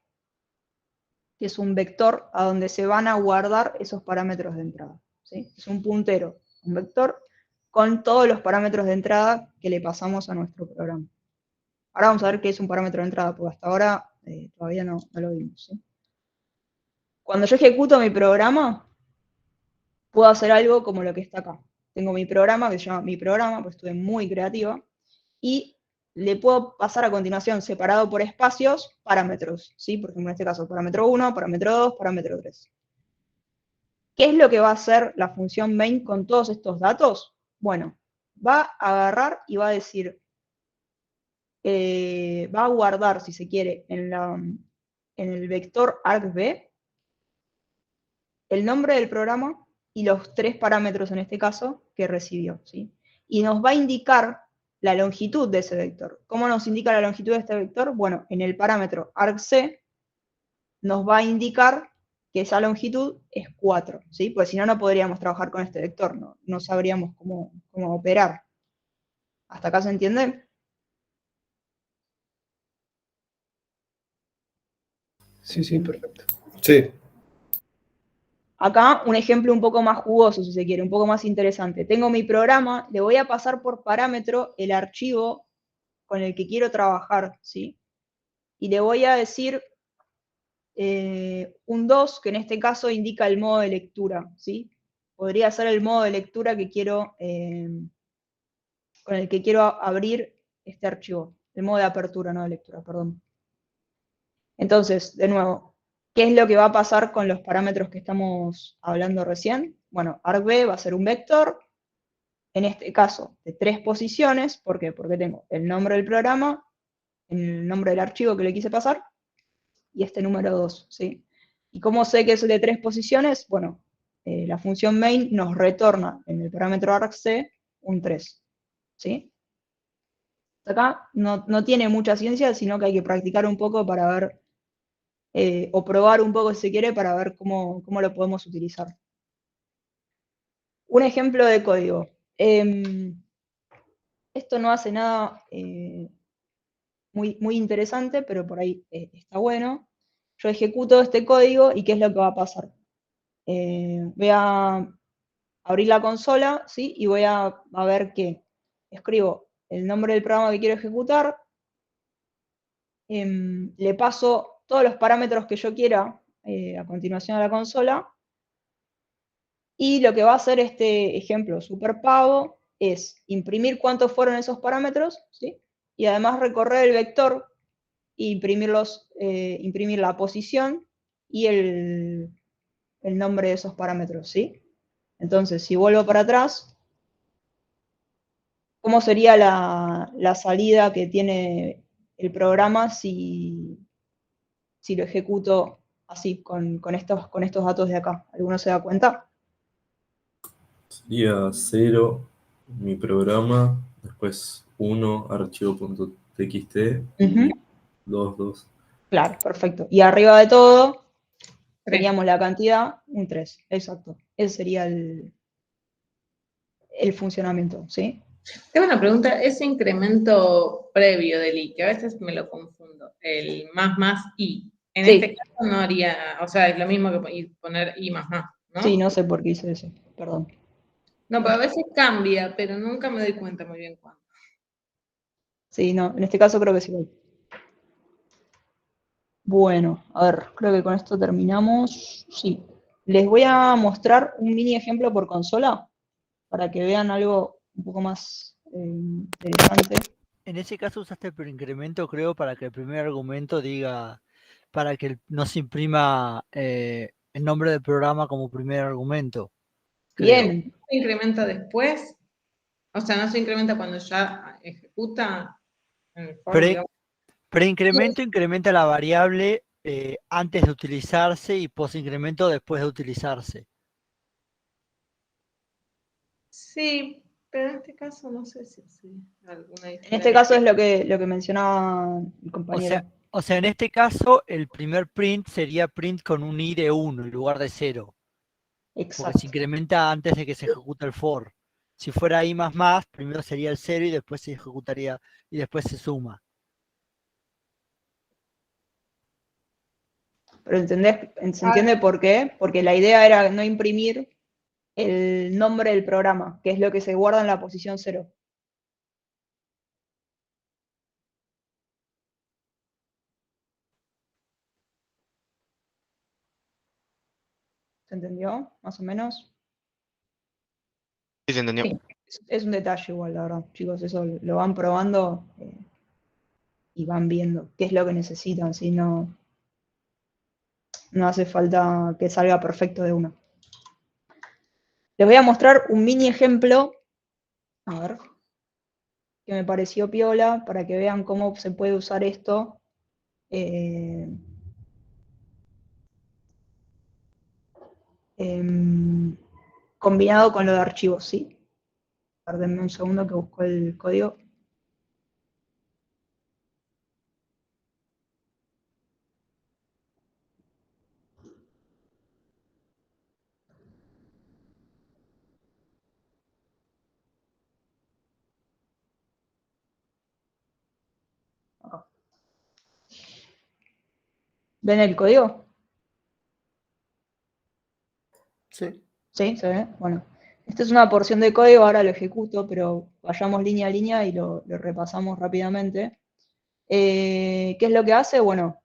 que es un vector a donde se van a guardar esos parámetros de entrada, ¿sí? Es un puntero, un vector, con todos los parámetros de entrada que le pasamos a nuestro programa. Ahora vamos a ver qué es un parámetro de entrada, porque hasta ahora todavía no lo vimos, ¿sí? Cuando yo ejecuto mi programa, puedo hacer algo como lo que está acá. Tengo mi programa, que se llama mi programa, pues estuve muy creativa, y le puedo pasar a continuación, separado por espacios, parámetros, ¿sí? Por ejemplo, en este caso, parámetro 1, parámetro 2, parámetro 3. ¿Qué es lo que va a hacer la función main con todos estos datos? Bueno, va a agarrar y va a decir, va a guardar, si se quiere, en el vector argv, el nombre del programa y los tres parámetros, en este caso, que recibió, ¿sí? Y nos va a indicar la longitud de ese vector. ¿Cómo nos indica la longitud de este vector? Bueno, en el parámetro argc nos va a indicar que esa longitud es 4, ¿sí? Pues si no, no podríamos trabajar con este vector, no sabríamos cómo operar. ¿Hasta acá se entiende? Sí, sí, perfecto. Sí. Acá un ejemplo un poco más jugoso, si se quiere, un poco más interesante. Tengo mi programa, le voy a pasar por parámetro el archivo con el que quiero trabajar, ¿sí? Y le voy a decir un 2, que en este caso indica el modo de lectura, ¿sí? Podría ser el modo de lectura que quiero, con el que quiero abrir este archivo. El modo de apertura, no de lectura, perdón. Entonces, de nuevo, ¿qué es lo que va a pasar con los parámetros que estamos hablando recién? Bueno, argv va a ser un vector, en este caso, de 3 posiciones. ¿Por qué? Porque tengo el nombre del programa, el nombre del archivo que le quise pasar, y este número 2, ¿sí? ¿Y cómo sé que es de 3 posiciones? Bueno, la función main nos retorna en el parámetro argc un 3, ¿sí? Acá no tiene mucha ciencia, sino que hay que practicar un poco para ver, o probar un poco si se quiere, para ver cómo lo podemos utilizar. Un ejemplo de código. Esto no hace nada muy interesante, pero por ahí está bueno. Yo ejecuto este código y ¿qué es lo que va a pasar? Voy a abrir la consola, ¿sí? Y voy a ver que escribo el nombre del programa que quiero ejecutar, le paso todos los parámetros que yo quiera a continuación a la consola. Y lo que va a hacer este ejemplo super pavo es imprimir cuántos fueron esos parámetros, ¿sí? Y además recorrer el vector e imprimir la posición y el nombre de esos parámetros, ¿sí? Entonces, si vuelvo para atrás, ¿cómo sería la salida que tiene el programa si lo ejecuto así, con estos datos de acá? ¿Alguno se da cuenta? Sería 0, mi programa, después 1, archivo.txt y 2. Claro, perfecto. Y arriba de todo, Tres. teníamos la cantidad, un 3, exacto. Ese sería el funcionamiento, ¿sí? Tengo una pregunta, ese incremento previo del i, que a veces me lo confundo, el más i, en Sí. este caso no haría, o sea, es lo mismo que poner i más, ¿no? Sí, no sé por qué hice eso, perdón. No, pero a veces cambia, pero nunca me doy cuenta muy bien cuándo. Sí, no, en este caso creo que sí voy. Bueno, a ver, creo que con esto terminamos. Sí. Les voy a mostrar un mini ejemplo por consola para que vean algo un poco más interesante. En ese caso usaste el preincremento, creo, para que el primer argumento diga, para que no se imprima el nombre del programa como primer argumento. Creo. Bien, ¿Se incrementa después? O sea, ¿no se incrementa cuando ya ejecuta en el for, digamos? Preincremento incrementa la variable antes de utilizarse y posincremento después de utilizarse. Sí, pero en este caso no sé si hay alguna diferencia. en este caso es lo que mencionaba mi compañero. O sea, en este caso, el primer print sería print con un i de 1 en lugar de 0. Porque Exacto. se incrementa antes de que se ejecute el for. Si fuera i más, primero sería el 0 y después se ejecutaría y después se suma. Pero ¿se entiende por qué? Porque la idea era no imprimir el nombre del programa, que es lo que se guarda en la posición 0. ¿Se entendió? Más o menos. Sí, se entendió. Sí, es un detalle igual, la verdad, chicos, eso lo van probando y van viendo qué es lo que necesitan, si no hace falta que salga perfecto de uno. Les voy a mostrar un mini ejemplo, a ver, que me pareció piola, para que vean cómo se puede usar esto combinado con lo de archivos, ¿sí? Perdónenme un segundo que busco el código. Acá. ¿Ven el código? Sí. ¿Sí? ¿Se ve? Bueno, esta es una porción de código, ahora lo ejecuto, pero vayamos línea a línea y lo repasamos rápidamente. ¿Qué es lo que hace? Bueno,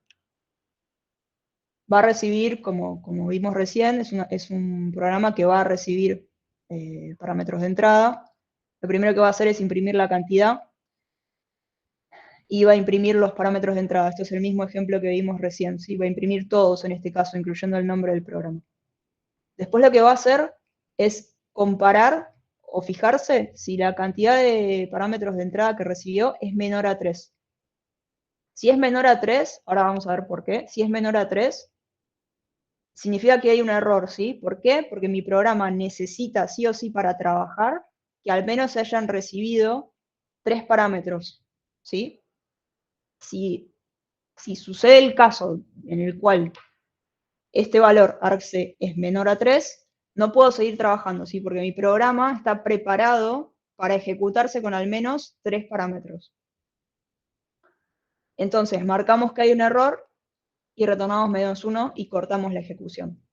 va a recibir, como vimos recién, es un programa que va a recibir parámetros de entrada. Lo primero que va a hacer es imprimir la cantidad y va a imprimir los parámetros de entrada. Esto es el mismo ejemplo que vimos recién, ¿sí? Va a imprimir todos en este caso, incluyendo el nombre del programa. Después lo que va a hacer es comparar o fijarse si la cantidad de parámetros de entrada que recibió es menor a 3. Si es menor a 3, ahora vamos a ver por qué, si es menor a 3, significa que hay un error, ¿sí? ¿Por qué? Porque mi programa necesita sí o sí para trabajar que al menos se hayan recibido 3 parámetros, ¿sí? Si sucede el caso en el cual este valor argc es menor a 3, no puedo seguir trabajando, ¿sí? Porque mi programa está preparado para ejecutarse con al menos 3 parámetros. Entonces, marcamos que hay un error y retornamos -1 y cortamos la ejecución.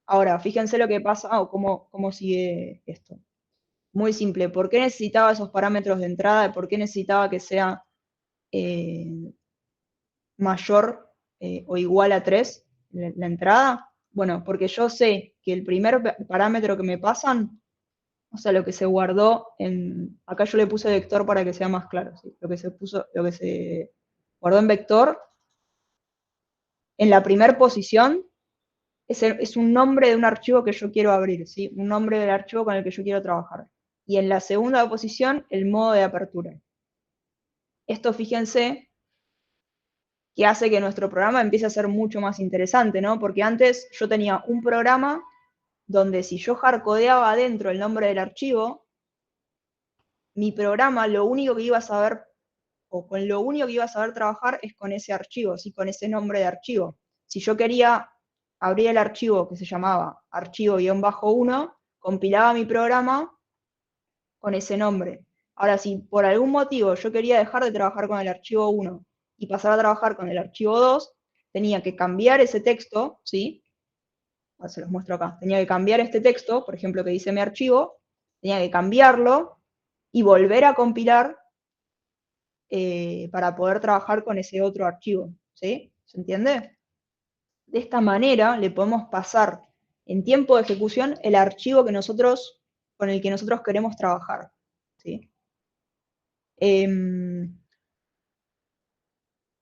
Ahora, fíjense lo que pasa o cómo sigue esto. Muy simple. ¿Por qué necesitaba esos parámetros de entrada? ¿Por qué necesitaba que sea mayor o igual a 3? la entrada? Bueno, porque yo sé que el primer parámetro que me pasan, o sea, lo que se guardó en, acá yo le puse vector para que sea más claro, ¿sí? Lo que se guardó en vector, en la primera posición, es un nombre de un archivo que yo quiero abrir, ¿sí? Un nombre del archivo con el que yo quiero trabajar. Y en la segunda posición, el modo de apertura. Esto, fíjense, que hace que nuestro programa empiece a ser mucho más interesante, ¿no? Porque antes yo tenía un programa donde si yo hardcodeaba adentro el nombre del archivo, mi programa lo único que iba a saber, o con lo único que iba a saber trabajar es con ese archivo, ¿sí? Con ese nombre de archivo. Si yo quería abrir el archivo que se llamaba archivo-1, compilaba mi programa con ese nombre. Ahora, si por algún motivo yo quería dejar de trabajar con el archivo 1 y pasar a trabajar con el archivo 2, tenía que cambiar ese texto, ¿sí? Ahora se los muestro acá. Tenía que cambiar este texto, por ejemplo, que dice mi archivo, tenía que cambiarlo y volver a compilar para poder trabajar con ese otro archivo, ¿sí? ¿Se entiende? De esta manera le podemos pasar en tiempo de ejecución el archivo con el que nosotros queremos trabajar, ¿sí?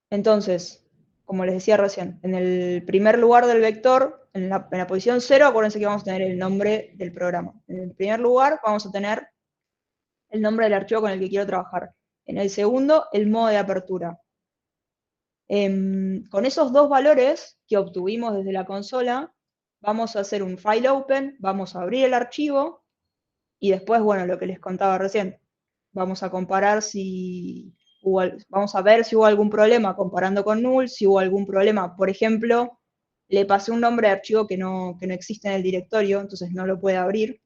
Entonces, como les decía recién, en el primer lugar del vector, en la posición 0, acuérdense que vamos a tener el nombre del programa. En el primer lugar vamos a tener el nombre del archivo con el que quiero trabajar. En el segundo, el modo de apertura. Con esos dos valores que obtuvimos desde la consola, vamos a hacer un file open, vamos a abrir el archivo, y después, bueno, lo que les contaba recién, vamos a comparar vamos a ver si hubo algún problema comparando con null, si hubo algún problema, por ejemplo, le pasé un nombre de archivo que no existe en el directorio, entonces no lo puede abrir.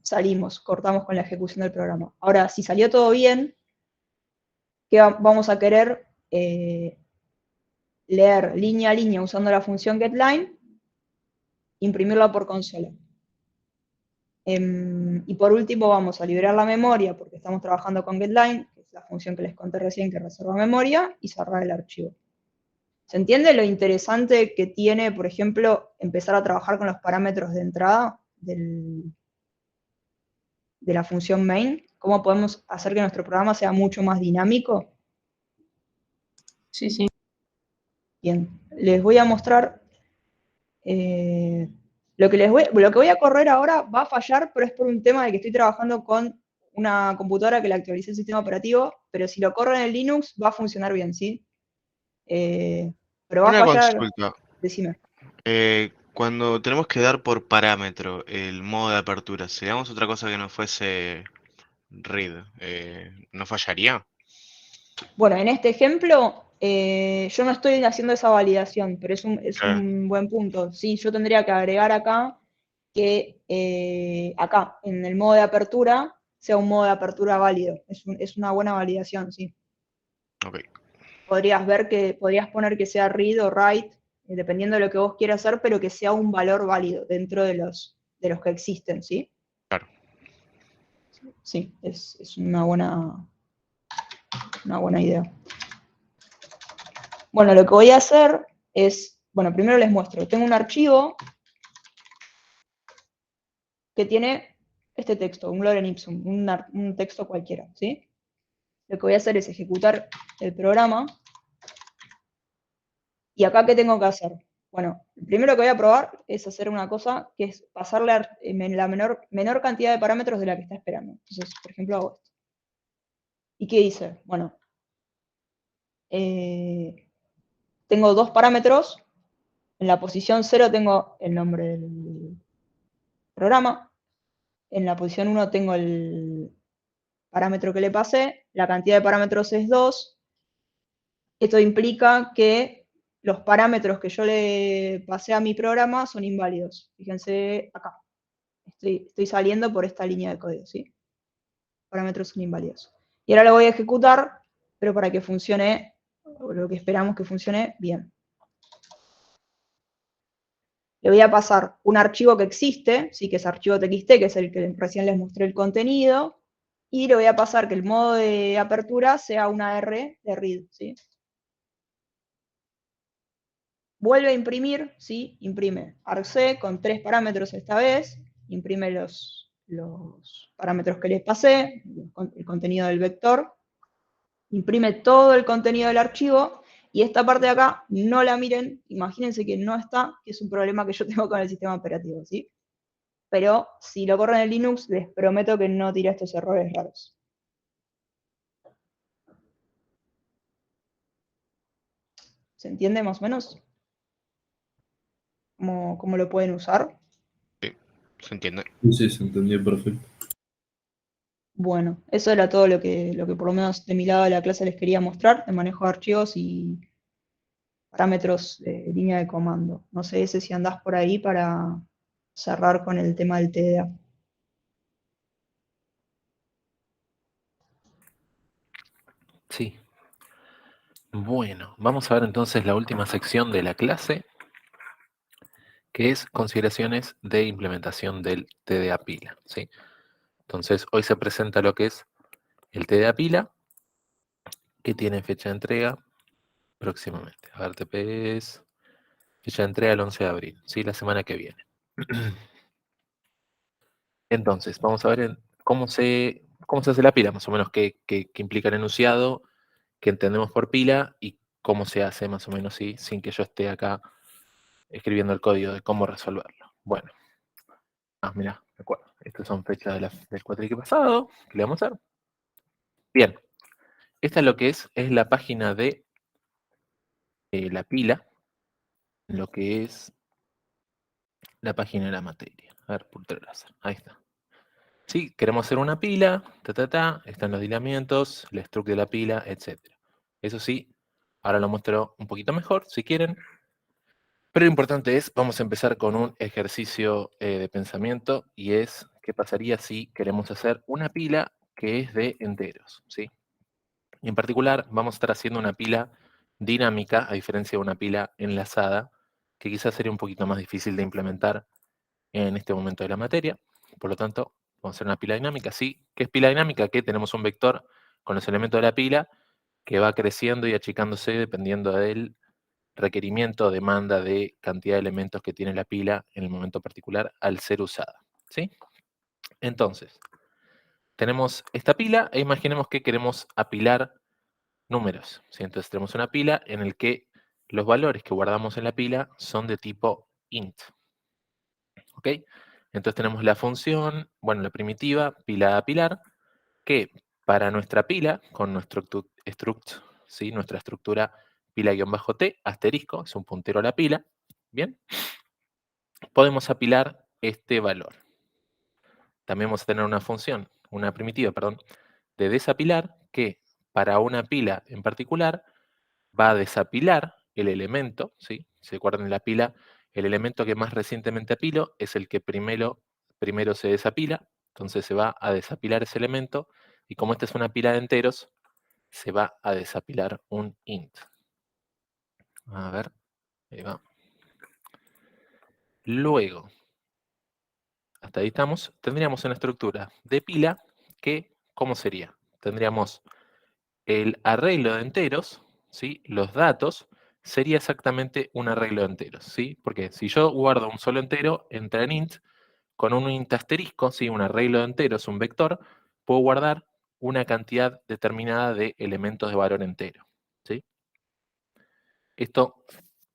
Salimos, cortamos con la ejecución del programa. Ahora, si salió todo bien, ¿qué vamos a querer? Leer línea a línea usando la función getLine, imprimirla por consola. Y por último vamos a liberar la memoria, porque estamos trabajando con getLine, que es la función que les conté recién que reserva memoria, y cerrar el archivo. ¿Se entiende lo interesante que tiene, por ejemplo, empezar a trabajar con los parámetros de entrada de la función main? ¿Cómo podemos hacer que nuestro programa sea mucho más dinámico? Sí, sí. Bien, les voy a mostrar lo que voy a correr ahora va a fallar, pero es por un tema de que estoy trabajando con una computadora que le actualicé el sistema operativo, pero si lo corro en el Linux va a funcionar bien, ¿sí? Pero va a Una fallar, consulta. decime. Cuando tenemos que dar por parámetro el modo de apertura, si damos otra cosa que no fuese read, ¿no fallaría? Bueno, en este ejemplo, yo no estoy haciendo esa validación, pero es Claro. un buen punto. Sí, yo tendría que agregar acá que acá, en el modo de apertura, sea un modo de apertura válido. Es una buena validación, sí. Ok. Podrías poner que sea read o write, dependiendo de lo que vos quieras hacer, pero que sea un valor válido dentro de los que existen, ¿sí? Claro. Sí, es una buena idea. Bueno, lo que voy a hacer es, bueno, primero les muestro. Tengo un archivo que tiene este texto, un lorem ipsum, un texto cualquiera, ¿sí? Lo que voy a hacer es ejecutar el programa. ¿Y acá qué tengo que hacer? Bueno, lo primero que voy a probar es hacer una cosa que es pasarle la menor cantidad de parámetros de la que está esperando. Entonces, por ejemplo, hago esto. ¿Y qué hice? Bueno, tengo dos parámetros. En la posición 0 tengo el nombre del programa. En la posición 1 tengo el parámetro que le pasé. La cantidad de parámetros es 2. Esto implica que los parámetros que yo le pasé a mi programa son inválidos. Fíjense acá. Estoy saliendo por esta línea de código, ¿sí? Parámetros son inválidos. Y ahora lo voy a ejecutar, pero para que funcione, o lo que esperamos que funcione bien. Le voy a pasar un archivo que existe, ¿sí? Que es archivo txt, que es el que recién les mostré el contenido, y le voy a pasar que el modo de apertura sea una R de read, ¿sí? vuelve a imprimir, ¿sí? Imprime argc con 3 parámetros esta vez, imprime los parámetros que les pasé, el contenido del vector, imprime todo el contenido del archivo, y esta parte de acá no la miren, imagínense que no está, que es un problema que yo tengo con el sistema operativo, ¿sí? Pero si lo corren en Linux, les prometo que no tira estos errores raros. ¿Se entiende más o menos? ¿Cómo lo pueden usar? ¿Se entiende? Sí, se entendió perfecto. Bueno, eso era todo lo que por lo menos de mi lado de la clase les quería mostrar, de manejo de archivos y parámetros de línea de comando. No sé ese si andás por ahí para cerrar con el tema del TDA. Sí. Bueno, vamos a ver entonces la última sección de la clase, que es consideraciones de implementación del TDA pila, ¿sí? Entonces, hoy se presenta lo que es el TDA pila, que tiene fecha de entrega próximamente. A ver, TPS, fecha de entrega el 11 de abril, ¿sí? La semana que viene. Entonces, vamos a ver cómo se hace la pila, más o menos qué implica el enunciado, qué entendemos por pila y cómo se hace más o menos, ¿sí? Sin que yo esté acá escribiendo el código de cómo resolverlo. Bueno. Mira, de acuerdo. Estas son fechas del cuatrienio pasado. ¿Qué le vamos a hacer? Bien. Esta es lo que es la página de la pila, lo que es la página de la materia. A ver, puntero láser. Ahí está. Sí, queremos hacer una pila, están los lineamientos, el struct de la pila, etc. Eso sí, ahora lo muestro un poquito mejor, si quieren. Pero lo importante es, vamos a empezar con un ejercicio de pensamiento, y es, ¿qué pasaría si queremos hacer una pila que es de enteros? ¿Sí? Y en particular, vamos a estar haciendo una pila dinámica, a diferencia de una pila enlazada, que quizás sería un poquito más difícil de implementar en este momento de la materia. Por lo tanto, vamos a hacer una pila dinámica. ¿Sí? ¿Qué es pila dinámica? Que tenemos un vector con los elementos de la pila que va creciendo y achicándose dependiendo del requerimiento o demanda de cantidad de elementos que tiene la pila en el momento particular al ser usada. ¿Sí? Entonces, tenemos esta pila e imaginemos que queremos apilar números, ¿sí? Entonces tenemos una pila en la que los valores que guardamos en la pila son de tipo int. ¿Ok? Entonces tenemos la función, bueno, la primitiva, pila apilar, que para nuestra pila, con nuestro struct, ¿sí? Nuestra estructura pila-t, asterisco, es un puntero a la pila, ¿bien? Podemos apilar este valor. También vamos a tener una función, una primitiva, perdón, de desapilar, que para una pila en particular va a desapilar el elemento, ¿sí? Si recuerdan en la pila, el elemento que más recientemente apilo es el que primero se desapila, entonces se va a desapilar ese elemento, y como esta es una pila de enteros, se va a desapilar un int. A ver, ahí va. Luego, hasta ahí estamos, tendríamos una estructura de pila que, ¿cómo sería? Tendríamos el arreglo de enteros, ¿sí? Los datos, sería exactamente un arreglo de enteros, ¿sí? Porque si yo guardo un solo entero, entra en int, con un int asterisco, ¿sí? Un arreglo de enteros, un vector, puedo guardar una cantidad determinada de elementos de valor entero, ¿sí? Esto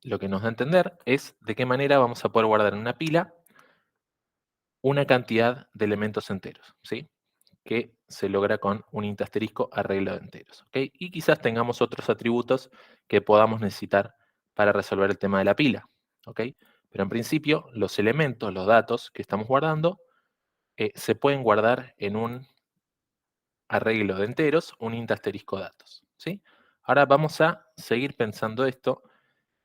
lo que nos da a entender es de qué manera vamos a poder guardar en una pila una cantidad de elementos enteros, ¿sí? Que se logra con un int asterisco arreglo de enteros, ¿ok? Y quizás tengamos otros atributos que podamos necesitar para resolver el tema de la pila, ¿ok? Pero en principio, los elementos, los datos que estamos guardando, se pueden guardar en un arreglo de enteros, un int asterisco datos, ¿sí? Ahora vamos a seguir pensando esto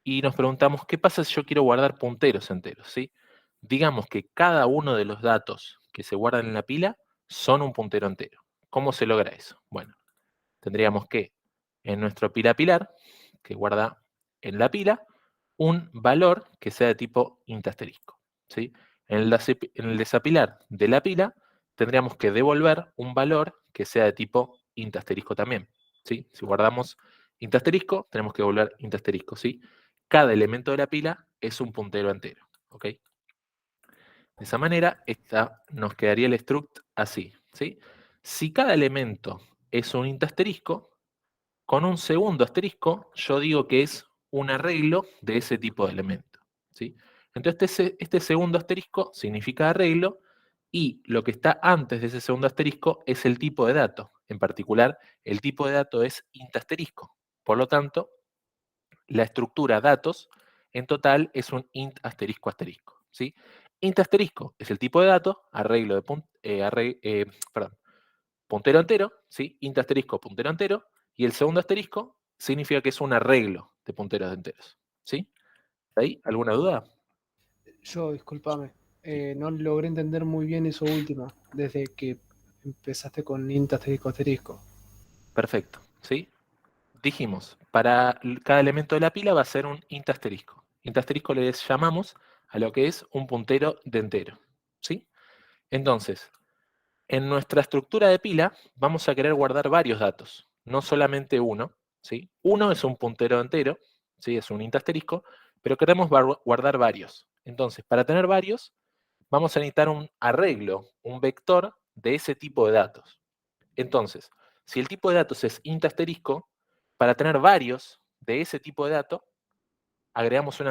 y nos preguntamos, ¿qué pasa si yo quiero guardar punteros enteros, ¿sí? Digamos que cada uno de los datos que se guardan en la pila son un puntero entero. ¿Cómo se logra eso? Bueno, tendríamos que en nuestro pila pilar, que guarda en la pila, un valor que sea de tipo int asterisco, ¿sí? En el desapilar de la pila, tendríamos que devolver un valor que sea de tipo int asterisco también, ¿sí? Si guardamos int asterisco, tenemos que devolver int asterisco, ¿sí? cada elemento de la pila es un puntero entero. ¿Ok? De esa manera, nos quedaría el struct así. ¿Sí? Si cada elemento es un int asterisco, con un segundo asterisco, yo digo que es un arreglo de ese tipo de elemento. ¿Sí? Entonces, este segundo asterisco significa arreglo, y lo que está antes de ese segundo asterisco es el tipo de dato. En particular, el tipo de dato es int asterisco. Por lo tanto, la estructura datos en total es un int asterisco asterisco. ¿Sí? Int asterisco es el tipo de dato, arreglo de puntero entero, ¿sí? Int asterisco puntero entero, y el segundo asterisco significa que es un arreglo de punteros enteros. ¿Sí? ¿Ahí? ¿Alguna duda? Yo, discúlpame, no logré entender muy bien eso último, desde que empezaste con int asterisco asterisco. Perfecto. ¿Sí? Dijimos, para cada elemento de la pila va a ser un int asterisco. Int asterisco le llamamos a lo que es un puntero de entero. ¿Sí? Entonces, en nuestra estructura de pila vamos a querer guardar varios datos, no solamente uno. ¿Sí? Uno es un puntero entero, ¿sí? Es un int asterisco, pero queremos guardar varios. Entonces, para tener varios, vamos a necesitar un arreglo, un vector de ese tipo de datos. Entonces, si el tipo de datos es int asterisco, para tener varios de ese tipo de dato, agregamos un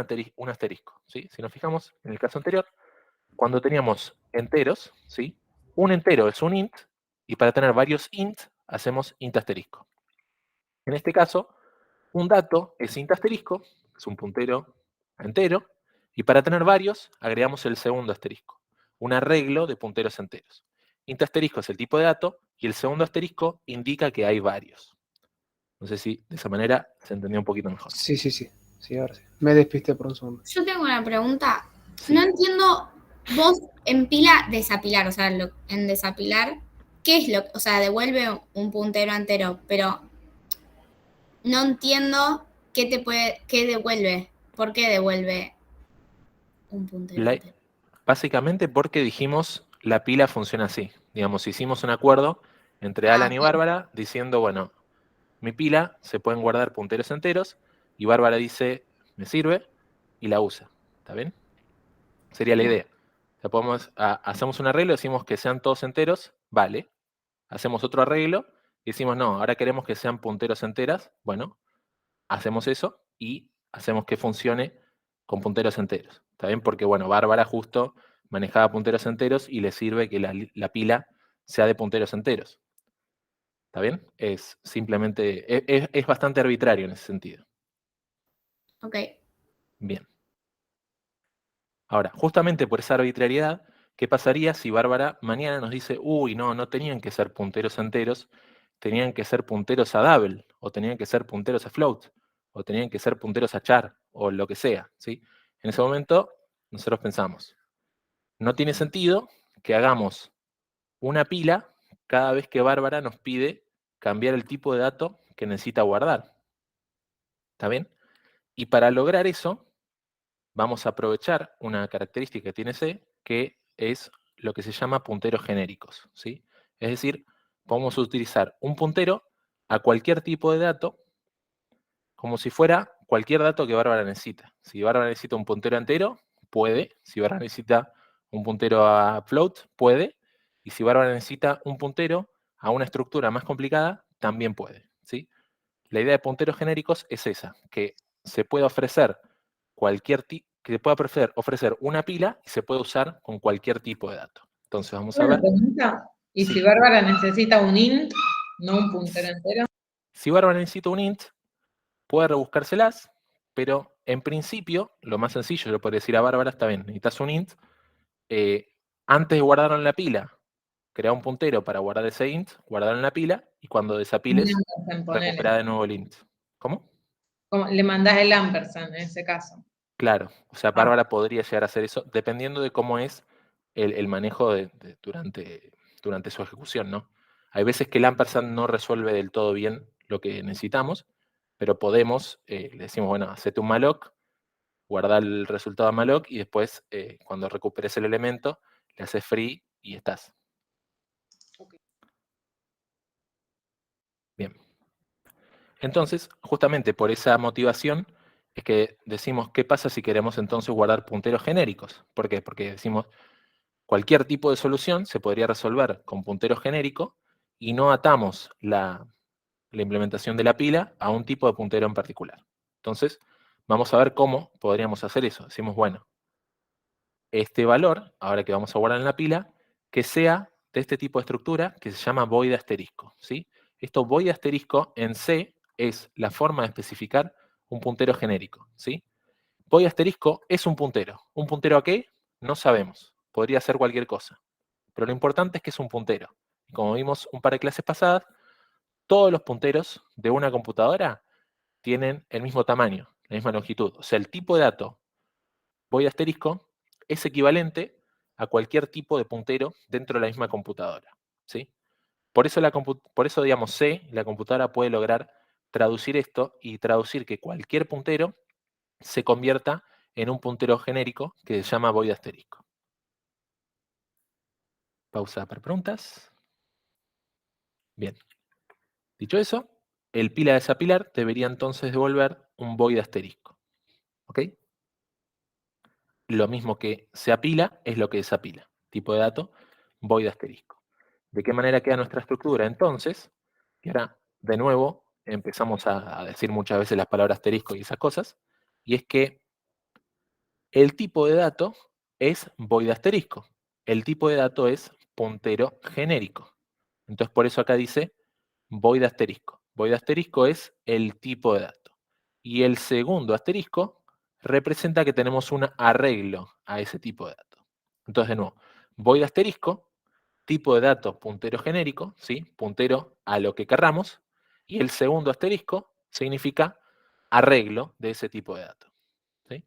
asterisco. ¿Sí? Si nos fijamos en el caso anterior, cuando teníamos enteros, ¿sí? Un entero es un int, y para tener varios int, hacemos int asterisco. En este caso, un dato es int asterisco, es un puntero entero, y para tener varios, agregamos el segundo asterisco, un arreglo de punteros enteros. Int asterisco es el tipo de dato, y el segundo asterisco indica que hay varios. No sé si de esa manera se entendió un poquito mejor. Sí, sí, sí. Sí, ahora sí. Me despisté por un segundo. Yo tengo una pregunta. Sí. No entiendo, vos en pila desapilar, o sea, en desapilar, ¿qué es lo que, o sea, devuelve un puntero entero, pero no entiendo qué devuelve? ¿Por qué devuelve un puntero entero? Básicamente porque dijimos la pila funciona así. Digamos, hicimos un acuerdo entre Alan y ok. Bárbara diciendo, bueno, mi pila se pueden guardar punteros enteros, y Bárbara dice, me sirve, y la usa. ¿Está bien? Sería la idea. O sea, hacemos un arreglo, decimos que sean todos enteros, vale. Hacemos otro arreglo y decimos, no, ahora queremos que sean punteros enteras. Bueno, hacemos eso y hacemos que funcione con punteros enteros. ¿Está bien? Porque, bueno, Bárbara justo manejaba punteros enteros y le sirve que la pila sea de punteros enteros. ¿Está bien? Es simplemente, es bastante arbitrario en ese sentido. Ok. Bien. Ahora, justamente por esa arbitrariedad, ¿qué pasaría si Bárbara mañana nos dice, uy, no tenían que ser punteros enteros, tenían que ser punteros a double, o tenían que ser punteros a float, o tenían que ser punteros a char, o lo que sea, ¿sí? En ese momento, nosotros pensamos, no tiene sentido que hagamos una pila cada vez que Bárbara nos pide cambiar el tipo de dato que necesita guardar. ¿Está bien? Y para lograr eso, vamos a aprovechar una característica que tiene C, que es lo que se llama punteros genéricos, ¿sí? Es decir, podemos utilizar un puntero a cualquier tipo de dato como si fuera cualquier dato que Bárbara necesita. Si Bárbara necesita un puntero entero, puede. Si Bárbara necesita un puntero a float, puede. Y si Bárbara necesita un puntero a una estructura más complicada, también puede, ¿sí? La idea de punteros genéricos es esa, que se puede ofrecer que pueda ofrecer una pila y se puede usar con cualquier tipo de dato. Entonces vamos a Una ver. pregunta. ¿Y Sí. si Bárbara necesita un int, no un puntero entero? Si Bárbara necesita un int, puede rebuscárselas, pero en principio, lo más sencillo, yo le podría decir a Bárbara, está bien, necesitas un int, antes de guardarlo en la pila, crea un puntero para guardar ese int, guardarlo en la pila, y cuando desapiles, recupera de nuevo el int. ¿Cómo? Le mandás el ampersand en ese caso. Claro, o sea, Bárbara podría llegar a hacer eso, dependiendo de cómo es el manejo durante su ejecución, ¿no? Hay veces que el ampersand no resuelve del todo bien lo que necesitamos, pero podemos, le decimos, bueno, hacete un malloc, guardar el resultado a malloc, y después, cuando recuperes el elemento, le haces free y estás. Bien. Entonces, justamente por esa motivación, es que decimos, ¿qué pasa si queremos entonces guardar punteros genéricos? ¿Por qué? Porque decimos, cualquier tipo de solución se podría resolver con puntero genérico y no atamos la implementación de la pila a un tipo de puntero en particular. Entonces, vamos a ver cómo podríamos hacer eso. Decimos, bueno, este valor, ahora que vamos a guardar en la pila, que sea de este tipo de estructura que se llama void asterisco, ¿sí? Esto void asterisco en C es la forma de especificar un puntero genérico, ¿sí? Void asterisco es un puntero. ¿Un puntero a qué? No sabemos. Podría ser cualquier cosa. Pero lo importante es que es un puntero. Y como vimos un par de clases pasadas, todos los punteros de una computadora tienen el mismo tamaño, la misma longitud. O sea, el tipo de dato void asterisco es equivalente a cualquier tipo de puntero dentro de la misma computadora, ¿sí? Por eso, digamos, C, la computadora puede lograr traducir esto y traducir que cualquier puntero se convierta en un puntero genérico que se llama void asterisco. Pausa para preguntas. Bien. Dicho eso, el pila desapilar debería entonces devolver un void asterisco. ¿Ok? Lo mismo que se apila es lo que desapila. Tipo de dato, void asterisco. ¿De qué manera queda nuestra estructura entonces? Y ahora, de nuevo, empezamos a decir muchas veces las palabras asterisco y esas cosas. Y es que el tipo de dato es void asterisco. El tipo de dato es puntero genérico. Entonces, por eso acá dice void asterisco. Void asterisco es el tipo de dato. Y el segundo asterisco representa que tenemos un arreglo a ese tipo de dato. Entonces, de nuevo, void asterisco, tipo de dato puntero genérico, ¿sí? Puntero a lo que querramos. Y el segundo asterisco significa arreglo de ese tipo de dato. ¿Sí?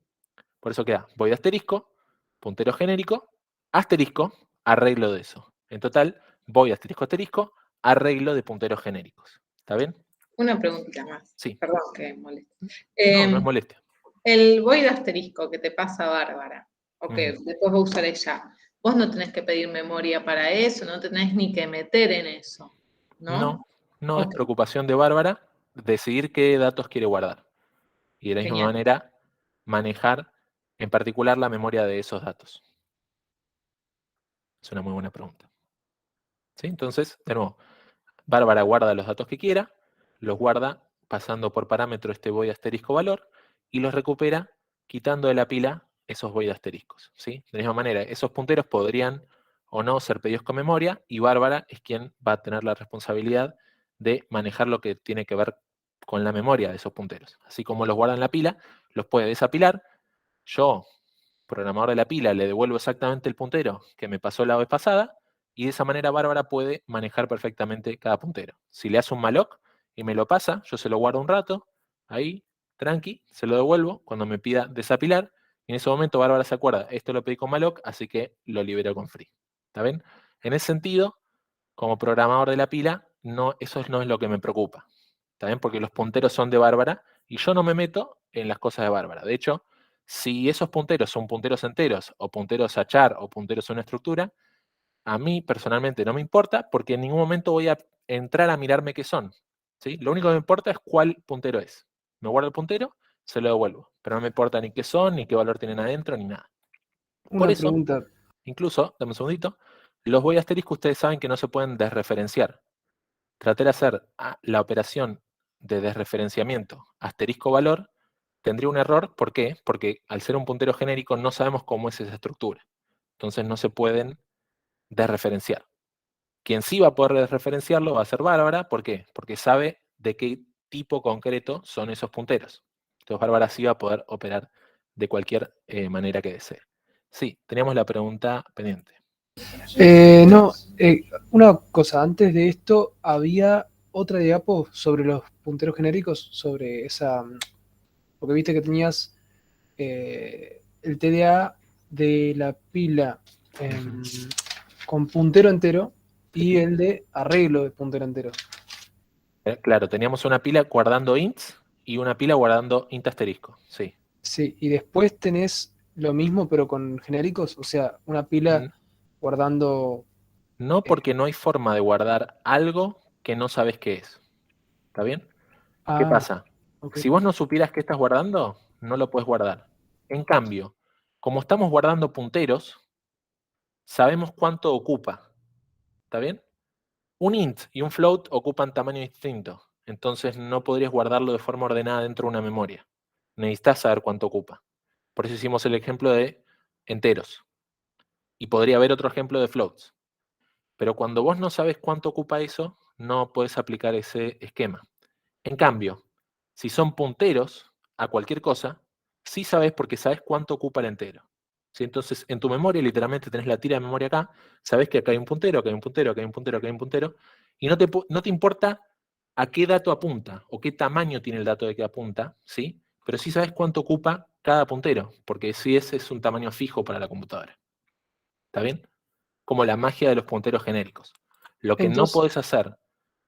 Por eso queda void asterisco, puntero genérico, asterisco, arreglo de eso. En total, void asterisco asterisco, arreglo de punteros genéricos. ¿Está bien? Una preguntita más. Sí. Perdón que moleste. No es molestia. El void asterisco que te pasa Bárbara, o que después va a usar ella, vos no tenés que pedir memoria para eso, no tenés ni que meter en eso, ¿no? No es Ok. preocupación de Bárbara decidir qué datos quiere guardar. Y de la misma Genial. manera, manejar en particular la memoria de esos datos. Es una muy buena pregunta. ¿Sí? Entonces, de nuevo, Bárbara guarda los datos que quiera, los guarda pasando por parámetro este void asterisco valor y los recupera quitando de la pila esos void asteriscos. ¿Sí? De la misma manera, esos punteros podrían o no ser pedidos con memoria y Bárbara es quien va a tener la responsabilidad de manejar lo que tiene que ver con la memoria de esos punteros. Así como los guarda en la pila, los puede desapilar. Yo, programador de la pila, le devuelvo exactamente el puntero que me pasó la vez pasada y de esa manera Bárbara puede manejar perfectamente cada puntero. Si le hace un malloc y me lo pasa, yo se lo guardo un rato, ahí, tranqui, se lo devuelvo cuando me pida desapilar, y en ese momento Bárbara se acuerda, esto lo pedí con malloc, así que lo libero con free. ¿Está bien? En ese sentido, como programador de la pila, eso no es lo que me preocupa. ¿Está bien? Porque los punteros son de Bárbara y yo no me meto en las cosas de Bárbara. De hecho, si esos punteros son punteros enteros o punteros a char o punteros a una estructura, a mí personalmente no me importa porque en ningún momento voy a entrar a mirarme qué son. ¿Sí? Lo único que me importa es cuál puntero es. Me guardo el puntero, se lo devuelvo. Pero no me importa ni qué son, ni qué valor tienen adentro, ni nada. Por Una eso, pregunta. incluso, dame un segundito, los void asterisco ustedes saben que no se pueden desreferenciar. Traté de hacer la operación de desreferenciamiento asterisco valor, tendría un error. ¿Por qué? Porque al ser un puntero genérico no sabemos cómo es esa estructura. Entonces no se pueden desreferenciar. Quien sí va a poder desreferenciarlo va a ser Bárbara. ¿Por qué? Porque sabe de qué tipo concreto son esos punteros. Entonces Bárbara sí va a poder operar de cualquier manera que desee. Sí, teníamos la pregunta pendiente. Una cosa, antes de esto había otra diapo sobre los punteros genéricos, sobre esa, porque viste que tenías el TDA de la pila con puntero entero y el de arreglo de puntero entero. Claro, teníamos una pila guardando ints y una pila guardando int asterisco, sí. Sí, y después tenés lo mismo pero con genéricos, o sea, una pila guardando... No, porque no hay forma de guardar algo que no sabes qué es. ¿Está bien? ¿Qué pasa? Ok. Si vos no supieras qué estás guardando, no lo puedes guardar. En cambio, como estamos guardando punteros, sabemos cuánto ocupa. ¿Está bien? Un int y un float ocupan tamaño distinto. Entonces no podrías guardarlo de forma ordenada dentro de una memoria. Necesitas saber cuánto ocupa. Por eso hicimos el ejemplo de enteros. Y podría haber otro ejemplo de floats. Pero cuando vos no sabes cuánto ocupa eso, no puedes aplicar ese esquema. En cambio, si son punteros a cualquier cosa, sí sabes porque sabes cuánto ocupa el entero. ¿Sí? Entonces, en tu memoria literalmente tenés la tira de memoria acá, sabes que acá hay un puntero, acá hay un puntero, acá hay un puntero, acá hay un puntero, y no te importa a qué dato apunta o qué tamaño tiene el dato de que apunta, ¿sí? Pero sí sabes cuánto ocupa cada puntero, porque si ese es un tamaño fijo para la computadora. ¿Está bien? Como la magia de los punteros genéricos. Lo que no Entonces, podés hacer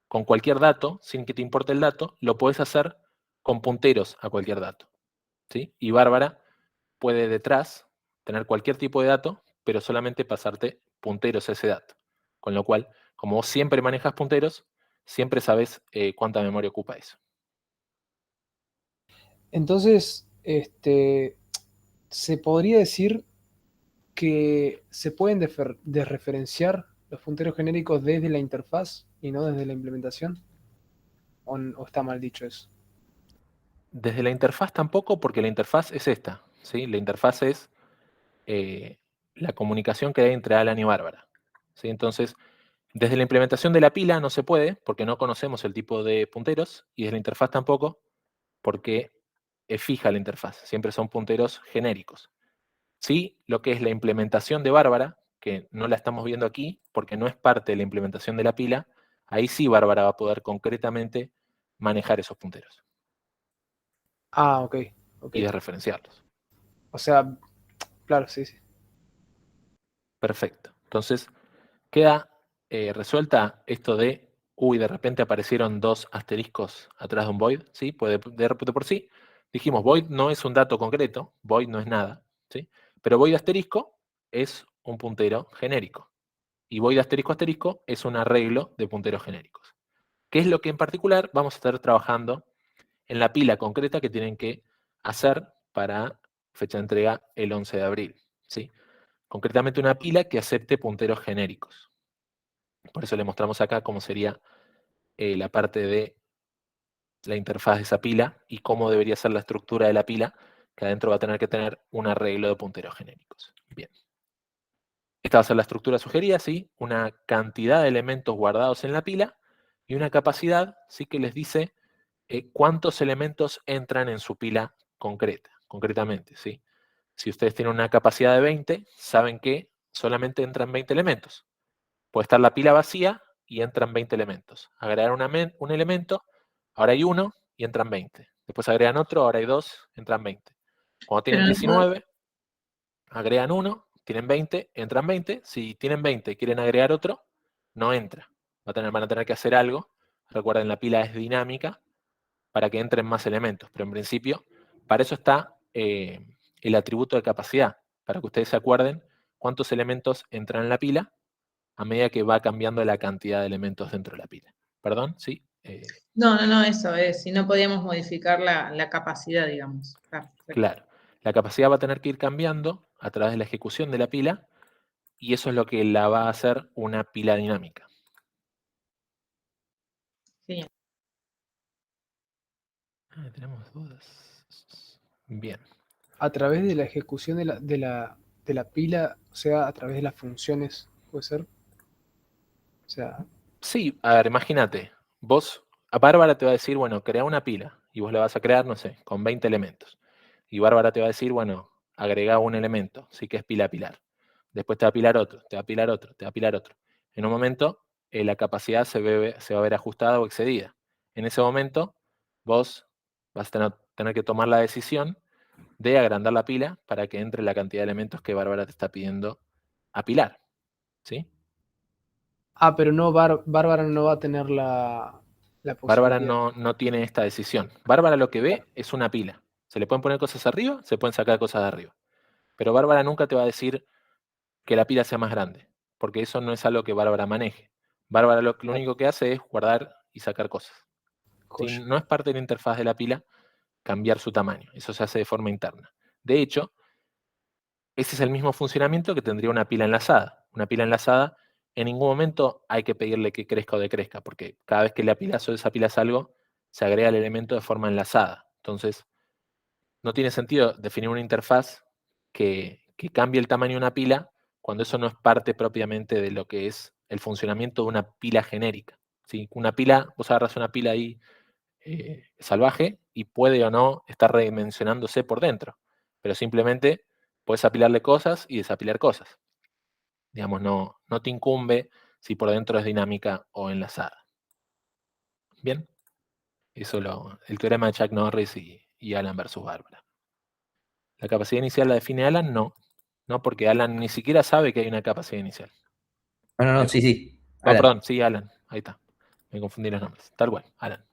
con cualquier dato, sin que te importe el dato, lo podés hacer con punteros a cualquier dato. ¿Sí? Y Bárbara puede detrás tener cualquier tipo de dato, pero solamente pasarte punteros a ese dato. Con lo cual, como vos siempre manejas punteros, siempre sabes cuánta memoria ocupa eso. entonces, se podría decir que se pueden desreferenciar los punteros genéricos desde la interfaz y no desde la implementación. ¿O está mal dicho eso? Desde la interfaz tampoco, porque la interfaz es esta. ¿Sí? La interfaz es la comunicación que hay entre Alan y Bárbara. ¿Sí? Entonces, desde la implementación de la pila no se puede, porque no conocemos el tipo de punteros, y desde la interfaz tampoco, porque es fija la interfaz, siempre son punteros genéricos. Sí, lo que es la implementación de Bárbara, que no la estamos viendo aquí, porque no es parte de la implementación de la pila, ahí sí Bárbara va a poder concretamente manejar esos punteros Ah, ok. y desreferenciarlos. O sea, claro, sí, sí. Perfecto. Entonces, queda resuelta esto de, uy, de repente aparecieron dos asteriscos atrás de un void, ¿sí? Puede de repente por sí. Dijimos, void no es un dato concreto, void no es nada, ¿sí? Pero void asterisco es un puntero genérico. Y void asterisco asterisco es un arreglo de punteros genéricos. ¿Qué es lo que en particular vamos a estar trabajando en la pila concreta que tienen que hacer para fecha de entrega el 11 de abril, ¿sí? Concretamente una pila que acepte punteros genéricos. Por eso le mostramos acá cómo sería la parte de la interfaz de esa pila y cómo debería ser la estructura de la pila, que adentro va a tener que tener un arreglo de punteros genéricos. Bien. Esta va a ser la estructura sugerida, ¿sí? Una cantidad de elementos guardados en la pila y una capacidad, ¿sí? Que les dice cuántos elementos entran en su pila concretamente, ¿sí? Si ustedes tienen una capacidad de 20, saben que solamente entran 20 elementos. Puede estar la pila vacía y entran 20 elementos. Agregar un elemento, ahora hay uno y entran 20. Después agregan otro, ahora hay dos, entran 20. Cuando tienen Pero no puedo- 19, agregan uno, tienen 20, entran 20. Si tienen 20 y quieren agregar otro, no entra. Van a tener que hacer algo. Recuerden, la pila es dinámica para que entren más elementos. Pero en principio, para eso está el atributo de capacidad. Para que ustedes se acuerden cuántos elementos entran en la pila a medida que va cambiando la cantidad de elementos dentro de la pila. ¿Perdón? ¿Sí? No, eso es, si no podíamos modificar la capacidad, digamos. Ah, perfecto. Claro. La capacidad va a tener que ir cambiando a través de la ejecución de la pila y eso es lo que la va a hacer una pila dinámica. Genial. Tenemos dudas. Bien. A través de la ejecución de la pila, o sea, a través de las funciones, ¿puede ser? O sea, Sí, a ver, imagínate, a Bárbara te va a decir, bueno, crea una pila y vos la vas a crear, no sé, con 20 elementos. Y Bárbara te va a decir, bueno, agrega un elemento, sí que es pila pilar. Después te va a pilar otro, te va a pilar otro, te va a pilar otro. En un momento, la capacidad se va a ver ajustada o excedida. En ese momento, vos vas a tener que tomar la decisión de agrandar la pila para que entre la cantidad de elementos que Bárbara te está pidiendo apilar. ¿Sí? pero no, Bárbara no va a tener la Bárbara posibilidad. no tiene esta decisión. Bárbara lo que ve es una pila. Se le pueden poner cosas arriba, se pueden sacar cosas de arriba. Pero Bárbara nunca te va a decir que la pila sea más grande, porque eso no es algo que Bárbara maneje. Bárbara lo único que hace es guardar y sacar cosas. ¿Sí? Joya. No es parte de la interfaz de la pila, cambiar su tamaño. Eso se hace de forma interna. De hecho, ese es el mismo funcionamiento que tendría una pila enlazada. Una pila enlazada, en ningún momento hay que pedirle que crezca o decrezca, porque cada vez que le apilas o desapilas algo, se agrega el elemento de forma enlazada. Entonces, no tiene sentido definir una interfaz que cambie el tamaño de una pila cuando eso no es parte propiamente de lo que es el funcionamiento de una pila genérica. ¿Sí? Una pila, vos agarras una pila ahí salvaje y puede o no estar redimensionándose por dentro, pero simplemente puedes apilarle cosas y desapilar cosas. Digamos, no te incumbe si por dentro es dinámica o enlazada. Bien, eso el teorema de Chuck Norris y Alan versus Bárbara. ¿La capacidad inicial la define Alan? No, porque Alan ni siquiera sabe que hay una capacidad inicial. No, sí. No, Alan. perdón, sí, Alan, ahí está. Me confundí los nombres. Tal cual, Alan.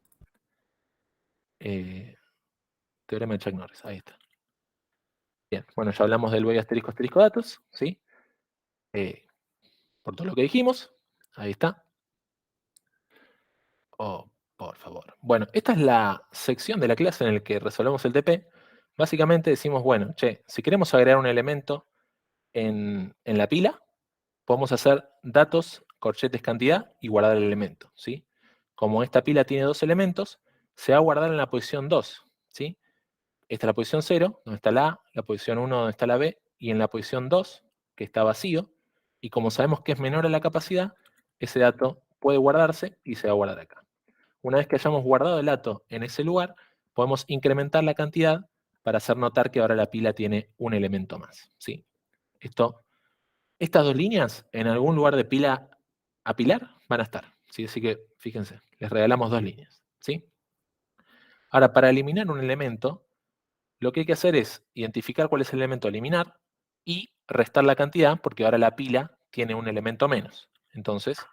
Teorema de Chuck Norris, ahí está. Bien, bueno, ya hablamos del void asterisco datos, ¿sí? Por todo lo que dijimos, ahí está. Oh, por favor. Bueno, esta es la sección de la clase en la que resolvemos el TP. Básicamente decimos, bueno, si queremos agregar un elemento en la pila, podemos hacer datos, corchetes cantidad y guardar el elemento, ¿sí? Como esta pila tiene 2 elementos, se va a guardar en la posición 2, ¿sí? Esta es la posición 0, donde está la A, la posición 1, donde está la B, y en la posición 2, que está vacío, y como sabemos que es menor a la capacidad, ese dato puede guardarse y se va a guardar acá. Una vez que hayamos guardado el dato en ese lugar, podemos incrementar la cantidad para hacer notar que ahora la pila tiene un elemento más, ¿sí? Estas 2 líneas, en algún lugar de pila a pilar, van a estar, ¿sí? Así que, fíjense, les regalamos 2 líneas, ¿sí? Ahora, para eliminar un elemento, lo que hay que hacer es identificar cuál es el elemento a eliminar y restar la cantidad, porque ahora la pila tiene un elemento menos. Entonces,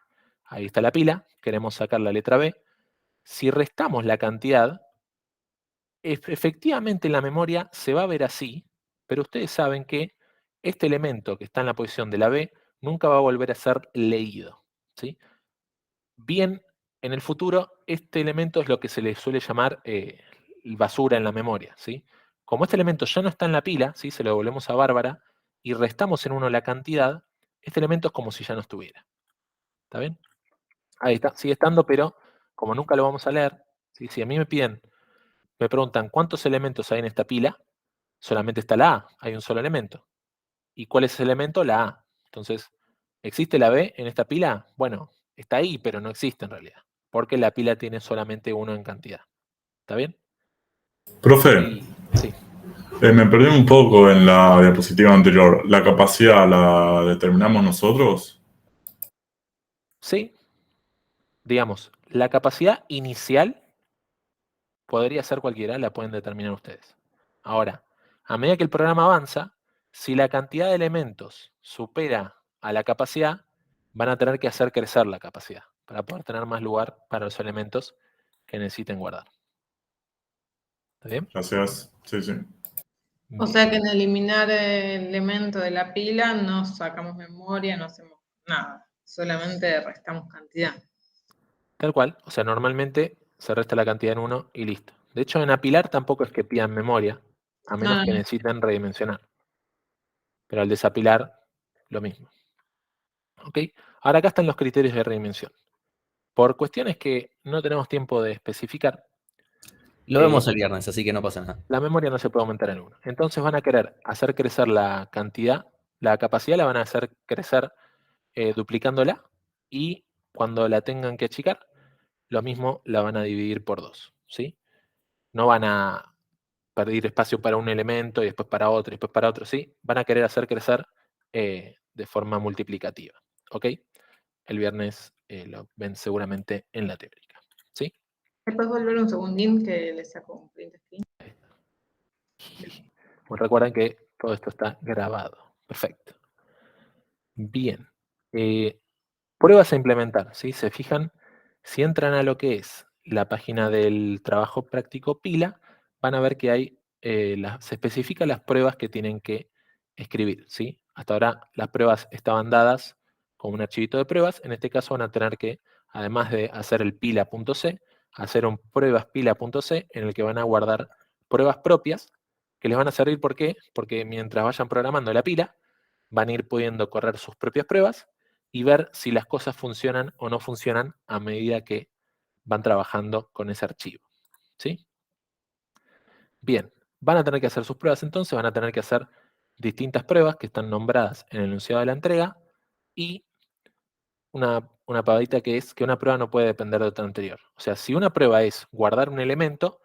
ahí está la pila, queremos sacar la letra B. Si restamos la cantidad, efectivamente en la memoria se va a ver así, pero ustedes saben que este elemento que está en la posición de la B nunca va a volver a ser leído, ¿sí? Bien, en el futuro, este elemento es lo que se le suele llamar basura en la memoria, ¿sí? Como este elemento ya no está en la pila, ¿sí? Se lo devolvemos a Bárbara y restamos en 1 la cantidad, este elemento es como si ya no estuviera. ¿Está bien? Ahí está, sigue estando, pero como nunca lo vamos a leer, ¿sí? Si a mí me preguntan cuántos elementos hay en esta pila, solamente está la A, hay un solo elemento. ¿Y cuál es ese elemento? La A. Entonces, ¿existe la B en esta pila? Bueno, está ahí, pero no existe en realidad, porque la pila tiene solamente 1 en cantidad. ¿Está bien? Profe, Sí. me perdí un poco en la diapositiva anterior. ¿La capacidad la determinamos nosotros? Sí. Digamos, la capacidad inicial podría ser cualquiera, la pueden determinar ustedes. Ahora, a medida que el programa avanza, si la cantidad de elementos supera a la capacidad, van a tener que hacer crecer la capacidad para poder tener más lugar para los elementos que necesiten guardar. ¿Está bien? Gracias. Sí. O sea que en eliminar el elemento de la pila no sacamos memoria, no hacemos nada, solamente restamos cantidad. Tal cual, o sea, normalmente se resta la cantidad en 1 y listo. De hecho, en apilar tampoco es que pidan memoria, a menos que necesiten redimensionar. Pero al desapilar, lo mismo. ¿Ok? Ahora acá están los criterios de redimensión. Por cuestiones que no tenemos tiempo de especificar. Lo vemos el viernes, así que no pasa nada. La memoria no se puede aumentar en 1. Entonces van a querer hacer crecer la cantidad, la capacidad la van a hacer crecer duplicándola, y cuando la tengan que achicar, lo mismo la van a dividir por 2, ¿sí? No van a pedir espacio para un elemento y después para otro y después para otro, ¿sí? Van a querer hacer crecer de forma multiplicativa, ¿ok? El viernes lo ven seguramente en la teórica, ¿sí? ¿Me puedes volver un segundín que le saco un print screen? Pues recuerden que todo esto está grabado. Perfecto. Bien. Pruebas a implementar, ¿sí? Se fijan, si entran a lo que es la página del trabajo práctico pila, van a ver que hay, se especifican las pruebas que tienen que escribir, ¿sí? Hasta ahora las pruebas estaban dadas con un archivito de pruebas. En este caso van a tener que, además de hacer el pila.c, hacer un pruebas pila.c en el que van a guardar pruebas propias que les van a servir. ¿Por qué? Porque mientras vayan programando la pila, van a ir pudiendo correr sus propias pruebas y ver si las cosas funcionan o no funcionan a medida que van trabajando con ese archivo. ¿Sí? Bien, van a tener que hacer sus pruebas entonces, van a tener que hacer distintas pruebas que están nombradas en el enunciado de la entrega y una pavadita que es que una prueba no puede depender de otra anterior. O sea, si una prueba es guardar un elemento,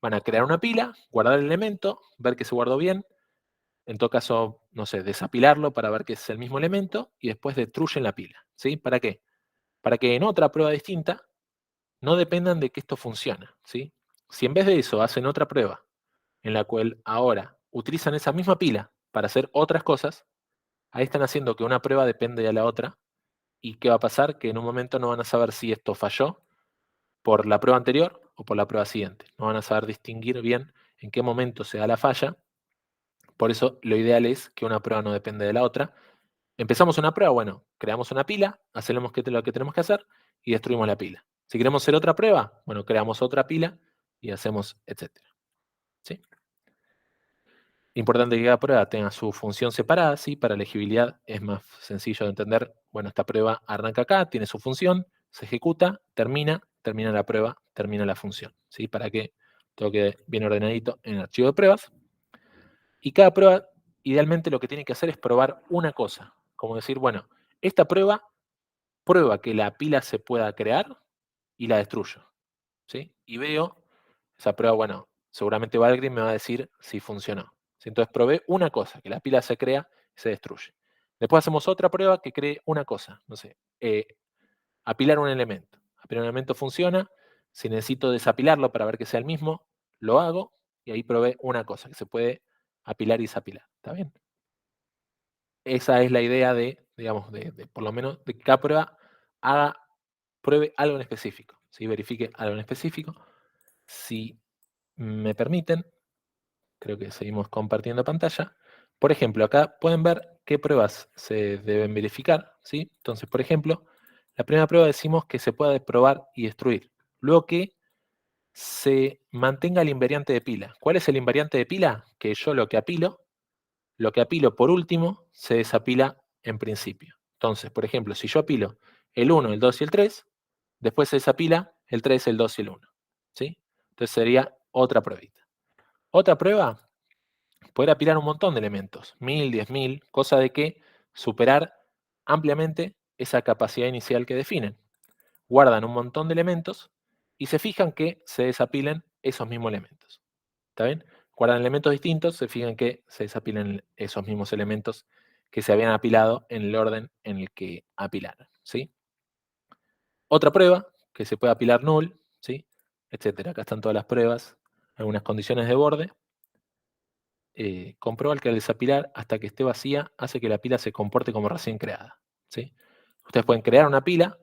van a crear una pila, guardar el elemento, ver que se guardó bien, en todo caso, no sé, desapilarlo para ver que es el mismo elemento y después destruyen la pila. ¿Sí? ¿Para qué? Para que en otra prueba distinta no dependan de que esto funcione. ¿Sí? Si en vez de eso hacen otra prueba en la cual ahora utilizan esa misma pila para hacer otras cosas, ahí están haciendo que una prueba depende de la otra. ¿Y qué va a pasar? Que en un momento no van a saber si esto falló por la prueba anterior o por la prueba siguiente. No van a saber distinguir bien en qué momento se da la falla. Por eso lo ideal es que una prueba no depende de la otra. Empezamos una prueba, bueno, creamos una pila, hacemos lo que tenemos que hacer y destruimos la pila. Si queremos hacer otra prueba, bueno, creamos otra pila y hacemos, etc. ¿Sí? Importante que cada prueba tenga su función separada, ¿sí? Para legibilidad es más sencillo de entender. Bueno, esta prueba arranca acá, tiene su función, se ejecuta, termina la prueba, termina la función, ¿sí? Para que todo quede bien ordenadito en el archivo de pruebas. Y cada prueba, idealmente lo que tiene que hacer es probar una cosa. Como decir, bueno, esta prueba prueba que la pila se pueda crear y la destruyo, ¿sí? Y veo esa prueba, bueno, seguramente Valgrind me va a decir si funcionó. Entonces probé una cosa, que la pila se crea y se destruye. Después hacemos otra prueba que cree una cosa, no sé, apilar un elemento. Apilar un elemento funciona, si necesito desapilarlo para ver que sea el mismo, lo hago y ahí probé una cosa, que se puede apilar y desapilar. ¿Está bien? Esa es la idea de, digamos, de por lo menos de que cada prueba pruebe algo en específico, ¿sí? Verifique algo en específico. Si me permiten, creo que seguimos compartiendo pantalla. Por ejemplo, acá pueden ver qué pruebas se deben verificar, ¿sí? Entonces, por ejemplo, la primera prueba decimos que se pueda probar y destruir. Luego que se mantenga el invariante de pila. ¿Cuál es el invariante de pila? Que yo lo que apilo por último se desapila en principio. Entonces, por ejemplo, si yo apilo el 1, el 2 y el 3, después se desapila el 3, el 2 y el 1. ¿Sí? Entonces sería otra pruebita. Otra prueba, poder apilar un montón de elementos, 1000, 10.000, cosa de que superar ampliamente esa capacidad inicial que definen. Guardan un montón de elementos y se fijan que se desapilen esos mismos elementos. ¿Está bien? Guardan elementos distintos, se fijan que se desapilen esos mismos elementos que se habían apilado en el orden en el que apilaron. ¿Sí? Otra prueba, que se puede apilar null, ¿sí? Etcétera. Acá están todas las pruebas, algunas condiciones de borde. Comprobar que al desapilar hasta que esté vacía hace que la pila se comporte como recién creada. ¿Sí? Ustedes pueden crear una pila,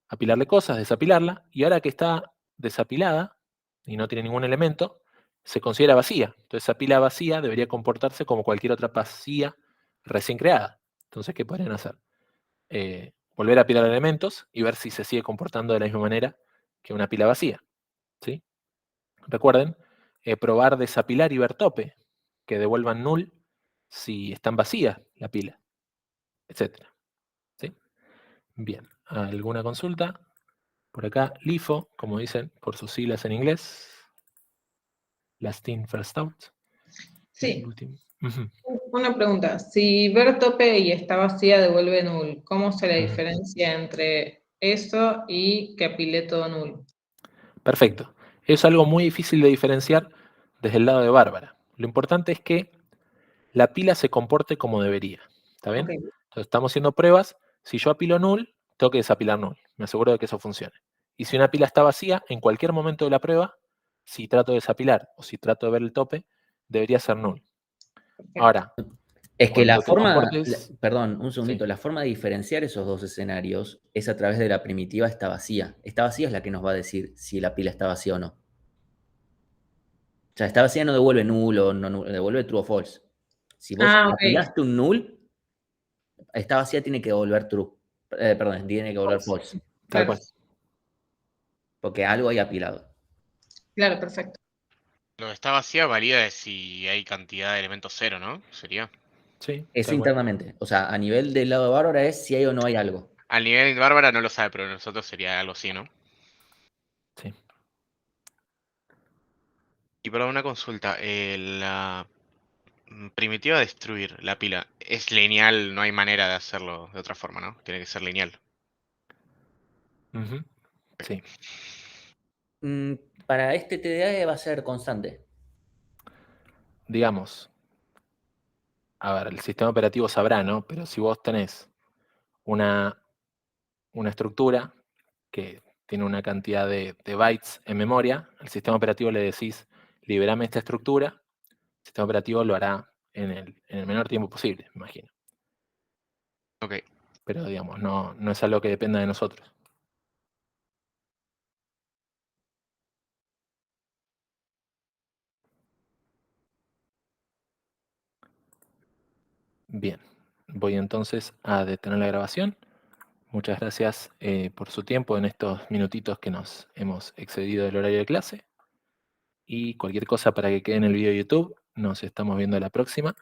apilarle cosas, desapilarla, y ahora que está desapilada y no tiene ningún elemento, se considera vacía. Entonces esa pila vacía debería comportarse como cualquier otra vacía recién creada. Entonces, ¿qué podrían hacer? Volver a apilar elementos y ver si se sigue comportando de la misma manera que una pila vacía. ¿Sí? Recuerden, probar desapilar y ver tope, que devuelvan null si están vacías la pila, etc. ¿Sí? Bien, ¿alguna consulta? Por acá, LIFO, como dicen por sus siglas en inglés. Last in, first out. Sí. Una pregunta. Si ver tope y está vacía devuelve null, ¿cómo se la diferencia entre eso y que apilé todo null? Perfecto. Es algo muy difícil de diferenciar desde el lado de Bárbara. Lo importante es que la pila se comporte como debería. ¿Está bien? Okay. Entonces estamos haciendo pruebas. Si yo apilo null, tengo que desapilar null. Me aseguro de que eso funcione. Y si una pila está vacía, en cualquier momento de la prueba, si trato de desapilar o si trato de ver el tope, debería ser null. Ahora, es que la forma, comportes... perdón, un segundito, Sí. la forma de diferenciar esos dos escenarios es a través de la primitiva está vacía. Está vacía es la que nos va a decir si la pila está vacía o no. O sea, está vacía no devuelve null o no devuelve true o false. Si vos apilaste un null, está vacía tiene que devolver true. Perdón, tiene que devolver false. Claro. Porque algo hay apilado. Claro, perfecto. Lo que está vacía valida de si hay cantidad de elementos cero, ¿no? Sería. Sí. Eso tal cual. internamente. O sea, a nivel del lado de Bárbara es si hay o no hay algo. Al nivel de Bárbara no lo sabe, pero nosotros sería algo así, ¿no? Sí. Y para una consulta, la primitiva destruir la pila es lineal, no hay manera de hacerlo de otra forma, ¿no? Tiene que ser lineal. Ujú. Sí. Para este TDA va a ser constante. Digamos, a ver, el sistema operativo sabrá, ¿no? Pero si vos tenés una estructura que tiene una cantidad de bytes en memoria, al sistema operativo le decís, liberame esta estructura, el sistema operativo lo hará en el menor tiempo posible, me imagino. Ok. Pero digamos, no es algo que dependa de nosotros. Bien, voy entonces a detener la grabación. Muchas gracias por su tiempo en estos minutitos que nos hemos excedido del horario de clase. Y cualquier cosa para que quede en el video de YouTube, nos estamos viendo la próxima.